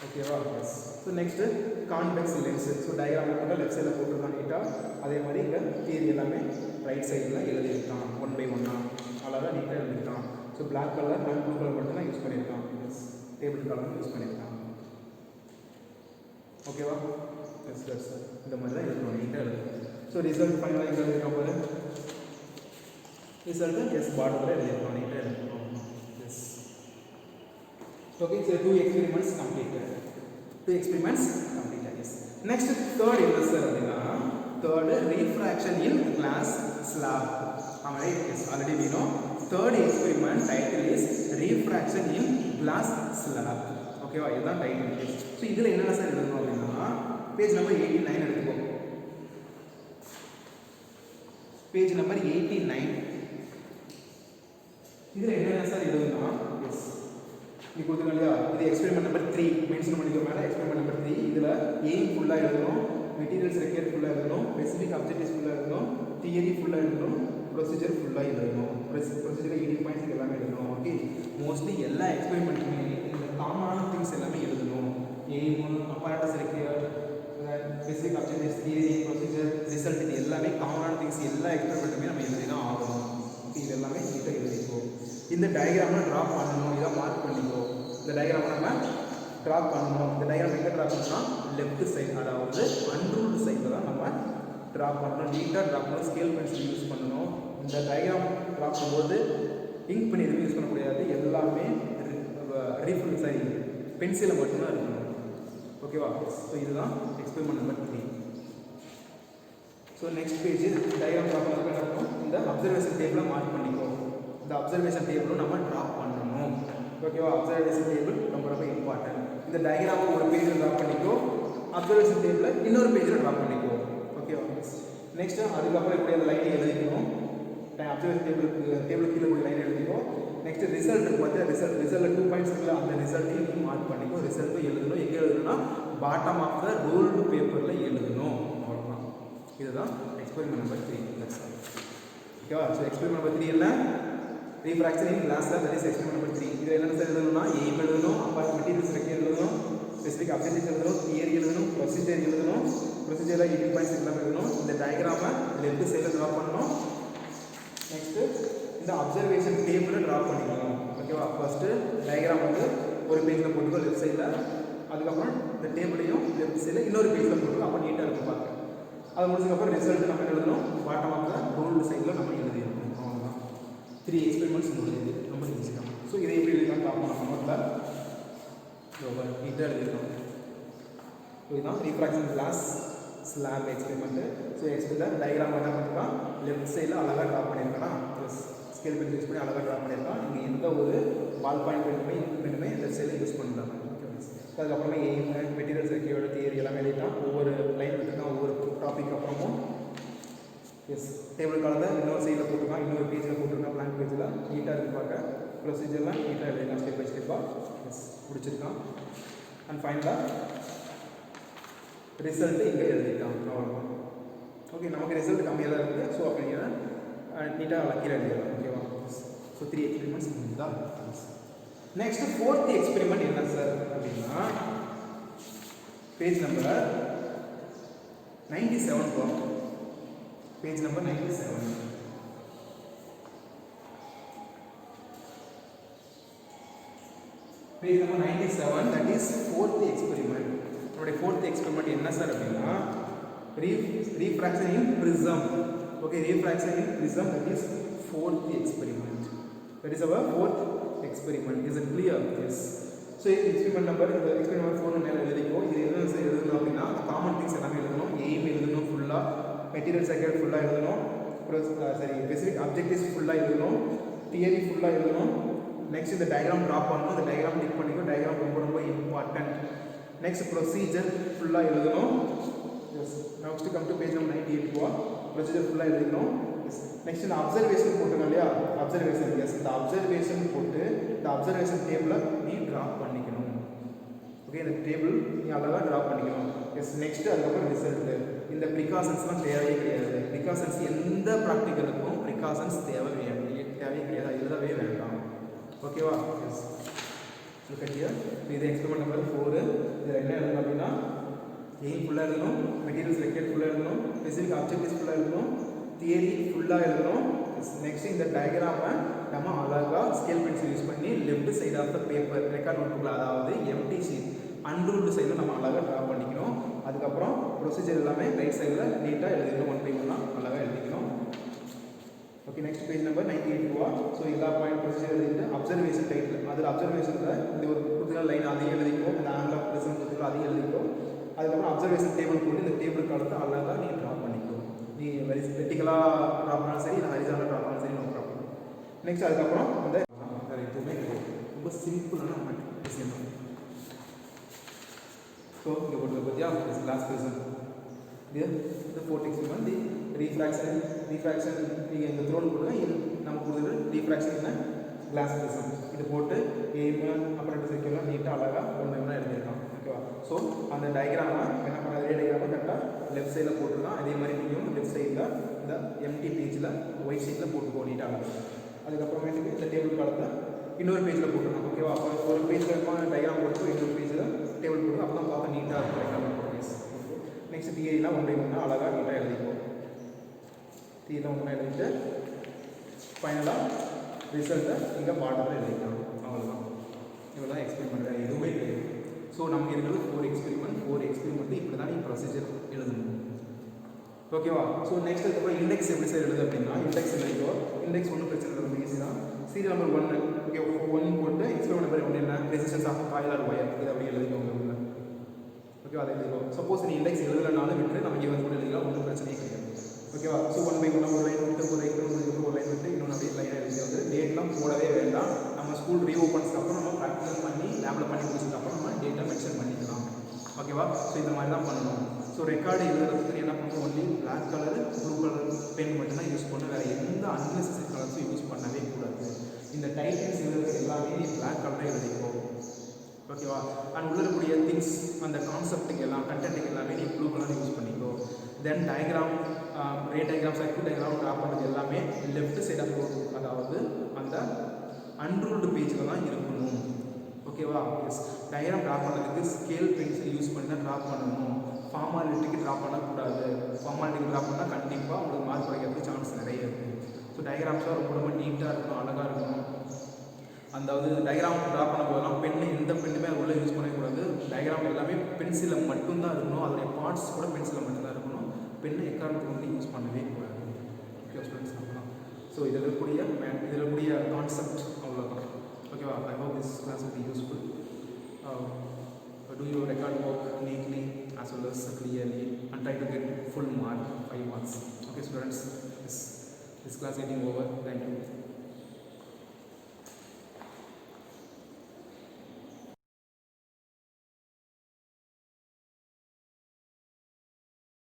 ஓகேவா? Yes. So next convex lens. So diagram கூட லெஃப்ட் சைடில் போட்டுருக்கான் நீட்டாக. அதே மாதிரி இங்கே தியரி எல்லாமே ரைட் சைடில் எழுதியிருக்கான், 1 by 1 அழகாக நீட்டாக எழுதியிருக்கான். So black colour and blue colour மட்டும் தான் யூஸ் பண்ணியிருக்கான். எஸ், டேபிள் கலர் யூஸ் பண்ணியிருக்கான். ஓகேவா? எஸ் சார், இந்த மாதிரி தான் எழுதணும், நீட்டாக எழுதணும். ஸோ ரிசல்ட் ஃபைனலாக எங்கே எழுதியிருக்கான் பாரு, ரிசல்ட்டு எஸ் பாட்டத்தில் எழுதியிருக்கான், நீட்டாக எழுதணும். S. Okay, so 2 experiments completed. 2 experiments completed. Yes. Next third என்ன சார் அப்படின்னா, third refraction refraction in glass slab. Am I right? Yes, already we know. Third experiment title is refraction in glass slab. Okay, இதுதான் title. So இதில் என்னென்ன sir எழுதணும் அப்படின்னா page number 89 எடுத்துக்கோ. Page number 89. இதில் என்னென்ன சார் எழுதணும்னா எஸ் நீ கொடுத்துருங்க இல்லையா, இது எக்ஸ்பெரிமெண்ட் நம்பர் 3 மென்ஷன் பண்ணிக்க மேலே எக்ஸ்பெரிமெண்ட் நம்பர் 3. இதில் எய்ம் ஃபுல்லாக எழுதணும், மெட்டீரியல்ஸ் ரெக்யர்ட் ஃபுல்லாக எழுதணும், ஸ்பெசிஃபிக் அப்ஜெக்டிவ்ஸ் ஃபுல்லாக எழுதணும், தியரி ஃபுல்லாக எழுதணும், ப்ரொசீஜர் ஃபுல்லாக எழுதணும். ப்ரொசீஜர் 18 பாயிண்ட்ஸ் எல்லாமே எழுதணும். ஓகே, மோஸ்ட்லி எல்லா எக்ஸ்பெரிமெண்ட்டுமே இந்த காமனான திங்ஸ் எல்லாமே எழுதணும். Aim, apparatus required, specific objectives, theory, procedure, result, இது எல்லாமே காமனான திங்ஸ். எல்லா எக்ஸ்பெரிமெண்ட்டுமே நம்ம எழுதி தான் ஆகணும். ஓகே, இது எல்லாமே நீட்டாக எழுதிக்கோ. இந்த டயக்ராமை ட்ரா பண்ணணும், இதை மார்க் பண்ணிக்கோ. இந்த டயக்ராமை நம்ம ட்ரா பண்ணணும். இந்த டயக்ராம் எங்கே ட்ரா பண்ணணும்னா லெஃப்ட் சைடு, அதாவது அன்ரூல்டு சைடில் தான் நம்ம ட்ரா பண்ணணும். நீட்டாக ட்ரா பண்ணணும், ஸ்கேல் பென்சில் யூஸ் பண்ணணும். இந்த டயக்ராம் ட்ரா பண்ணும்போது இங்க் பண்ணி எதுவும் யூஸ் பண்ண முடியாது, எல்லாமே ரீஃபில் சரி பென்சிலை மட்டும்தான் இருக்கணும். ஓகேவா? ஸோ இதுதான் experiment number 3. So next page diagram draw பண்ணுறதுக்கு என்ன பண்ணணும், இந்த அப்சர்வேஷன் டேபிளை மார்க் பண்ணிக்கோ. இந்த அப்சர்வேஷன் டேபிளும் நம்ம ட்ரா பண்ணணும். ஓகேவா? அப்சர்வேஷன் டேபிள் ரொம்ப ரொம்ப இம்பார்ட்டன்ட். இந்த டயக்ராமை ஒரு பேஜில் ட்ரா பண்ணிக்கோ, அப்சர்வேஷன் டேபிளை இன்னொரு பேஜில் ட்ரா பண்ணிக்கோ. ஓகேவா? நெக்ஸ்ட்டு அதுக்கப்புறம் இப்படி அந்த லைனை எழுதிக்கணும். அப்சர்வேஷன் டேபிளுக்கு கீழே கூட லைன் எழுதிக்கோ. நெக்ஸ்ட் ரிசல்ட்டுக்கு பார்த்து ரிசல்ட்டில் 2 பாயிண்ட்ஸ் இருக்குல்ல, அந்த ரிசல்ட்டையும் நீ மார்க் பண்ணிக்கோ. ரிசல்ட்டும் எழுதணும். எங்கே எழுதணும்னா பாட்டம் ஆஃப் த ரூல்டு பேப்பரில் எழுதணும். அவ்வளோதான். இதுதான் எக்ஸ்பெரிமெண்ட் நம்பர் 3. ஓகேவா? ஸோ எக்ஸ்பெரிமெண்ட் நம்பர் 3 என்ன? refraction in glass slab, that is experiment number 3. இதில் என்ன சார் எழுதணும்னா எய்ம் எழுதணும், அப்பார்ட் மெட்டீரியல்ஸ் ரெக்யர்ட் எழுதணும், ஸ்பெசிஃபிக் அப்ஜெக்டிவ்ஸ் எழுதணும், தியரி எழுதணும், ப்ரொசீஜர் எழுதணும். ப்ரொசீஜரில் 18 பாயிண்ட்ஸ் எல்லாமே எழுதணும். இந்த டயக்ராமை லெஃப்ட் சைடில் ட்ரா பண்ணணும். நெக்ஸ்ட்டு இந்த அப்சர்வேஷன் டேபிளை ட்ரா பண்ணிக்கணும். ஓகேவா? ஃபஸ்ட்டு டயக்ராம் வந்து ஒரு பேஜில் போட்டுக்கோ லெஃப்ட் சைடில், அதுக்கப்புறம் இந்த டேபிளையும் லெஃப்ட் சைடில் இன்னொரு பேஜில் போட்டுக்கோ. அப்போ நீட்டாக இருக்கும் பார்க்க. அது முடிச்சதுக்கப்புறம் ரிசல்ட் நம்ம எழுதணும், பாட்டம் ஆஃப் த ரூல்டு சைடில் நம்ம எழுதிடணும். 3 எக்ஸ்பெரிமெண்ட்ஸ் முடிஞ்சது, ரொம்ப ஈஸி தான். ஸோ இதை எப்படி எழுதிக்கலாம் பார்ப்போம். நம்ம நோட்டில் ரொம்ப நீட்டாக எழுதிருக்கோம். ஸோ இதுதான் refraction glass slab experiment. So experiment diagram என்ன பண்ணிருக்கான், லெஃப்ட் சைடில் அழகாக ட்ரா பண்ணியிருக்கானா, ப்ளஸ் ஸ்கேல் பென்சில் யூஸ் பண்ணி அழகாக ட்ரா பண்ணியிருக்கான். இங்கே எந்த ஒரு பால் பாயிண்ட் பெண்ணுமே லெஃப்ட் சைடில் யூஸ் பண்ணுறாங்க. அதுக்கப்புறமா எய்ம், மெட்டீரியல்ஸ் ரெக்யர்ட், தியரி எல்லாமே எழுதிட்டான். ஒவ்வொரு லைன் விட்டுருக்கான், ஒவ்வொரு டாபிக் அப்புறமும் எஸ் டேபிள் காலத்தை இன்னொரு சைடில் போட்டுருக்கான், இன்னொரு பேஜில் போட்டிருக்கான், பிளாங்க் பேஜில் நீட்டாக இருக்கு பார்க்க. ப்ரொசீஜர்லாம் நீட்டாக எழுதிக்கலாம் ஸ்டெப் பை ஸ்டெப்பாக. எஸ் பிடிச்சிருக்கான். அண்ட் ஃபைனலாக ரிசல்ட்டு இங்கே எழுதிட்டான். அவ்வளோதான். ஓகே, நமக்கு ரிசல்ட் கம்மியாக தான் இருக்குது. ஸோ அப்படிங்கிற நீட்டாக லக்கீராக எழுதிடலாம். ஓகேவா? ஸோ 3 எக்ஸ்பெரிமெண்ட்ஸ் முடிஞ்சுதான். நெக்ஸ்ட் 4th எக்ஸ்பெரிமெண்ட் என்ன சார் அப்படின்னா பேஜ் நம்பர் 97 போகும். Page number 97. Page number 97, that is 4th experiment. நம்முடைய 4th experiment என்ன சார் அப்படின்னா refraction in prism. Okay, refraction in prism, that is 4th experiment. That is our 4th experiment. Is it clear? Yes. So experiment number 4 மேலே எழுதிக்கோ. இது என்ன sir எழுதணும் அப்படின்னா common things எல்லாமே எழுதணும். எய்ம் எழுதணும் ஃபுல்லாக, மெட்டீரியல்ஸ் ரெக்யர்ட் ஃபுல்லாக எழுதணும், சரி ஸ்பெசிஃபிக் அப்ஜெக்டிவ்ஸ் ஃபுல்லாக எழுதணும், தியரி ஃபுல்லாக எழுதணும். நெக்ஸ்ட் இந்த டயக்ராம் ட்ரா பண்ணணும். இந்த டயக்ராம் டிக் பண்ணிக்கோ. டயக்ராம் ரொம்ப ரொம்ப இம்பார்ட்டன்ட். நெக்ஸ்ட் ப்ரொசீஜர் ஃபுல்லாக எழுதணும். Yes, next come to page number 98 போவா. ப்ரொசீஜர் ஃபுல்லாக எழுதணும். நெக்ஸ்ட் இந்த அப்சர்வேஷன் போட்டுருங்க இல்லையா, அப்சர்வேஷன். எஸ், இந்த அப்சர்வேஷன் போட்டு இந்த அப்சர்வேஷன் டேபிளை நீ ட்ரா பண்ணிக்கணும். ஓகே, இந்த டேபிள் நீ அழகாக ட்ரா பண்ணிக்கணும். எஸ், நெக்ஸ்ட்டு அதுக்கப்புறம் ரிசல்ட்டு. இந்த ப்ரிகாஷன்ஸ்லாம் தேவையே கிடையாது. ப்ரிகாஷன்ஸ் எந்த ப்ராக்டிக்கலுக்கும் ப்ரிகாஷன்ஸ் தேவையே கிடையாது, எழுதவே வேண்டாம். ஓகேவா? எஸ், இது எக்ஸ்பெரிமெண்ட் நம்பர் 4. இதில் என்ன எழுதணும் அப்படின்னா எய்ம் ஃபுல்லாக எழுதணும், மெட்டீரியல்ஸ் ரெக்யர்ட் ஃபுல்லாக எழுதணும், ஸ்பெசிஃபிக் அப்ஜெக்டிவ்ஸ் ஃபுல்லாக எழுதணும், தியரி ஃபுல்லாக எழுதணும். நெக்ஸ்ட் இந்த டயக்ராமை நம்ம அழகாக ஸ்கேல் பென்சில் யூஸ் பண்ணி left side of the paper record நோட்புக்கில், அதாவது எம்டி ஷீட் அன்ரூல்டு சைடில் நம்ம அழகாக ட்ரா பண்ணிக்கணும். அதுக்கப்புறம் ப்ரொசீஜர் எல்லாமே ரைட் சைடில் நீட்டாக எழுதிக்கணும். 1 by 1 அழகாக எழுதிக்கணும். ஓகே, நெக்ஸ்ட் பேஜ் நம்பர் 98 போவா. ஸோ எல்லா பாயிண்ட் ப்ரொசீஜர் எழுதிட்டு அப்சர்வேஷன் டைட்டில், அதில் அப்சர்வேஷனில் இந்த ஒரு புதுசாக லைன் அதையும் எழுதிக்கும், இந்த ஆங்கிள் ஆஃப் ப்ரிசம் கொடுத்துருக்கோம் அதையும் எழுதிக்கும். அதுக்கப்புறம் அப்சர்வேஷன் டேபிள் போட்டு இந்த டேபிள் காலத்தை அழகாக நீ ட்ரா பண்ணிக்கோ. நீ வெரி நெக்ஸ்ட் அதுக்கப்புறம் அந்த வேறு எதுவுமே கிடையாது, ரொம்ப சிம்பிளான விஷயம் தான். ஸோ இங்கே போட்டு பற்றியா கிளாஸ் ப்ரிசம் இது இந்த ஃபோர்த் எக்ஸ்பெரிமெண்ட் தி ரீஃப்ராக்ஷன் நீங்கள் இந்த த்ரோன் கொடுங்க, இது நமக்கு கொடுக்குறது ரீஃப்ராக்ஷன் என்ன கிளாஸ் ப்ரிசம். இது போட்டு எய்மு அப்புறம் சைக்கிள்லாம் நீட்டாக அழகாக ஒன்று எழுதியிருக்கான். ஓகேவா? ஸோ அந்த டயக்ராமை என்ன பண்ண, அதே டயக்ராமை கரெக்டாக லெஃப்ட் சைடில் போட்டுருக்கான். அதே மாதிரி நீங்களும் லெஃப்ட் சைடில் இந்த எம்டி பேஜில் ஒயிட் ஷீட்டில் போட்டுக்கோ நீட்டாக. அதுக்கப்புறமேட்டுக்கு இந்த டேபிள் காலத்தை இன்னொரு பேஜில் போட்டுருக்கோம். ஓகேவா? அப்போ ஒரு பேஜில் இருப்பாங்க டயக்ராம் போட்டு இன்னொரு பேஜில் டேபிள் போட்டு அப்போ தான் பார்க்க நீட்டாக இருக்கும் டயக்ராம் போட்டு. நெக்ஸ்ட் தியரிலாம் ஒன்றை ஒன்றா அழகாக நீட்டாக எழுதிப்போம். தியரிலாம் ஒன்றா எழுதிட்டு ஃபைனலாக ரிசல்ட்டை இங்கே பாட்டத்தில் எழுதிக்கலாம். அவ்வளோதான். இவ்வளோ தான் எக்ஸ்பெரிமெண்ட், எதுவுமே கிடையாது. ஸோ நமக்கு இருக்கிறது 4 எக்ஸ்பெரிமெண்ட் இப்படி தான் நீங்கள் ப்ரொசீஜர் எழுதணும். ஓகேவா? ஸோ நெக்ஸ்ட் அதுக்கப்புறம் இண்டெக்ஸ் எப்படி சார் எழுது அப்படின்னா, இண்டெக்ஸ் எழுதிக்கோ. இண்டெக்ஸ் ஒன்றும் பிரச்சனை இல்லை, ரொம்ப ஈஸி தான். சீரியல் நம்பர் 1 ஓகே 1 போட்டு எக்ஸ்பெரிமெண்ட் நம்பர் 1 என்ன resistance of coil or wire, இதை அப்படியே எழுதிக்கோங்க உள்ள. ஓகேவா? அதை எழுதிக்கோ. சப்போஸ் நீ இண்டெக்ஸ் எழுதலைனாலும் விட்டு நம்ம இங்கே வந்து கூட எழுதிக்கலாம், ஒன்றும் பிரச்சனையே கிடையாது. ஓகேவா? ஸோ 1/1 ஒரு லைன் விட்டு ஒரு லைன் விட்டு இன்னொன்று அப்படியே லைனாக எழுதி வந்து டேட்லாம் போடவே வேண்டாம். நம்ம ஸ்கூல் ரீஓப்பன்ஸ்க்கு அப்புறம் நம்ம ப்ராக்டிஸ் பண்ணி லேபில் பண்ணி முடிச்சதுக்கப்புறம் நம்ம டேட்டா மென்ஷன் பண்ணிக்கலாம். ஓகேவா? ஸோ இந்த மாதிரி தான் பண்ணணும். ஸோ ரெக்கார்டு எழுதுறதுக்கு என்ன பண்ணணும், only black colour blue colour pen மட்டும் தான் யூஸ் பண்ணணும், வேறு எந்த அன்னெசரி கலர்ஸும் யூஸ் பண்ணவே கூடாது. இந்த டைட்டில்ஸ் எழுதுறது எல்லாமே நீ பிளாக் கலரே எழுதிக்கோ. ஓகேவா? அண்ட் உள்ள இருக்கக்கூடிய திங்ஸ் அந்த கான்செப்ட்டுக்கு எல்லாம் கண்டென்ட்டுக்கு எல்லாமே நீ ப்ளூ கலர் யூஸ் பண்ணிக்கோ. Then diagram ray diagram circuit diagram draw பண்ணுறது எல்லாமே லெஃப்ட் சைட் ஆஃப் ரோட், அதாவது அந்த அன்ரூல்டு பேஜில் தான் இருக்கணும். ஓகேவா? எஸ், டயக்ராம் ட்ரா பண்ணுறதுக்கு ஸ்கேல் பென்சில் யூஸ் பண்ணி தான் ட்ரா பண்ணணும். ஃபார்மாலிட்டிக்கு ட்ரா பண்ணக்கூடாது. ஃபார்மாலிட்டிக்கு ட்ரா பண்ணால் கண்டிப்பாக உங்களுக்கு மார்க் கிடைக்கிறதுக்கு சான்ஸ் நிறைய இருக்குது. ஸோ டயக்ராம்ஸாக ரொம்ப நீட்டாக இருக்கணும், அழகாக இருக்கணும். அதாவது டயக்ராம் ட்ரா பண்ண போதெல்லாம் பெண்ணு எந்த பெண்ணுமே அது உள்ளே யூஸ் பண்ணக்கூடாது. டயக்ராம் எல்லாமே பென்சிலில் மட்டும்தான் இருக்கணும், அதோடைய பார்ட்ஸ் கூட பென்சிலில் மட்டும்தான் இருக்கணும். பெண்ணு எக்காரணத்துக்கு வந்து யூஸ் பண்ணவே கூடாது. ஓகே ஸ்டூடெண்ட்ஸ், அவ்வளோதான். ஸோ இதில் இருக்கக்கூடிய கான்செப்ட் அவ்வளோதான். ஓகேவா? I hope this class will be useful. Do your record work neatly as well as clearly and try to get full mark, 5 marks. Okay students, this class getting over. Thank you.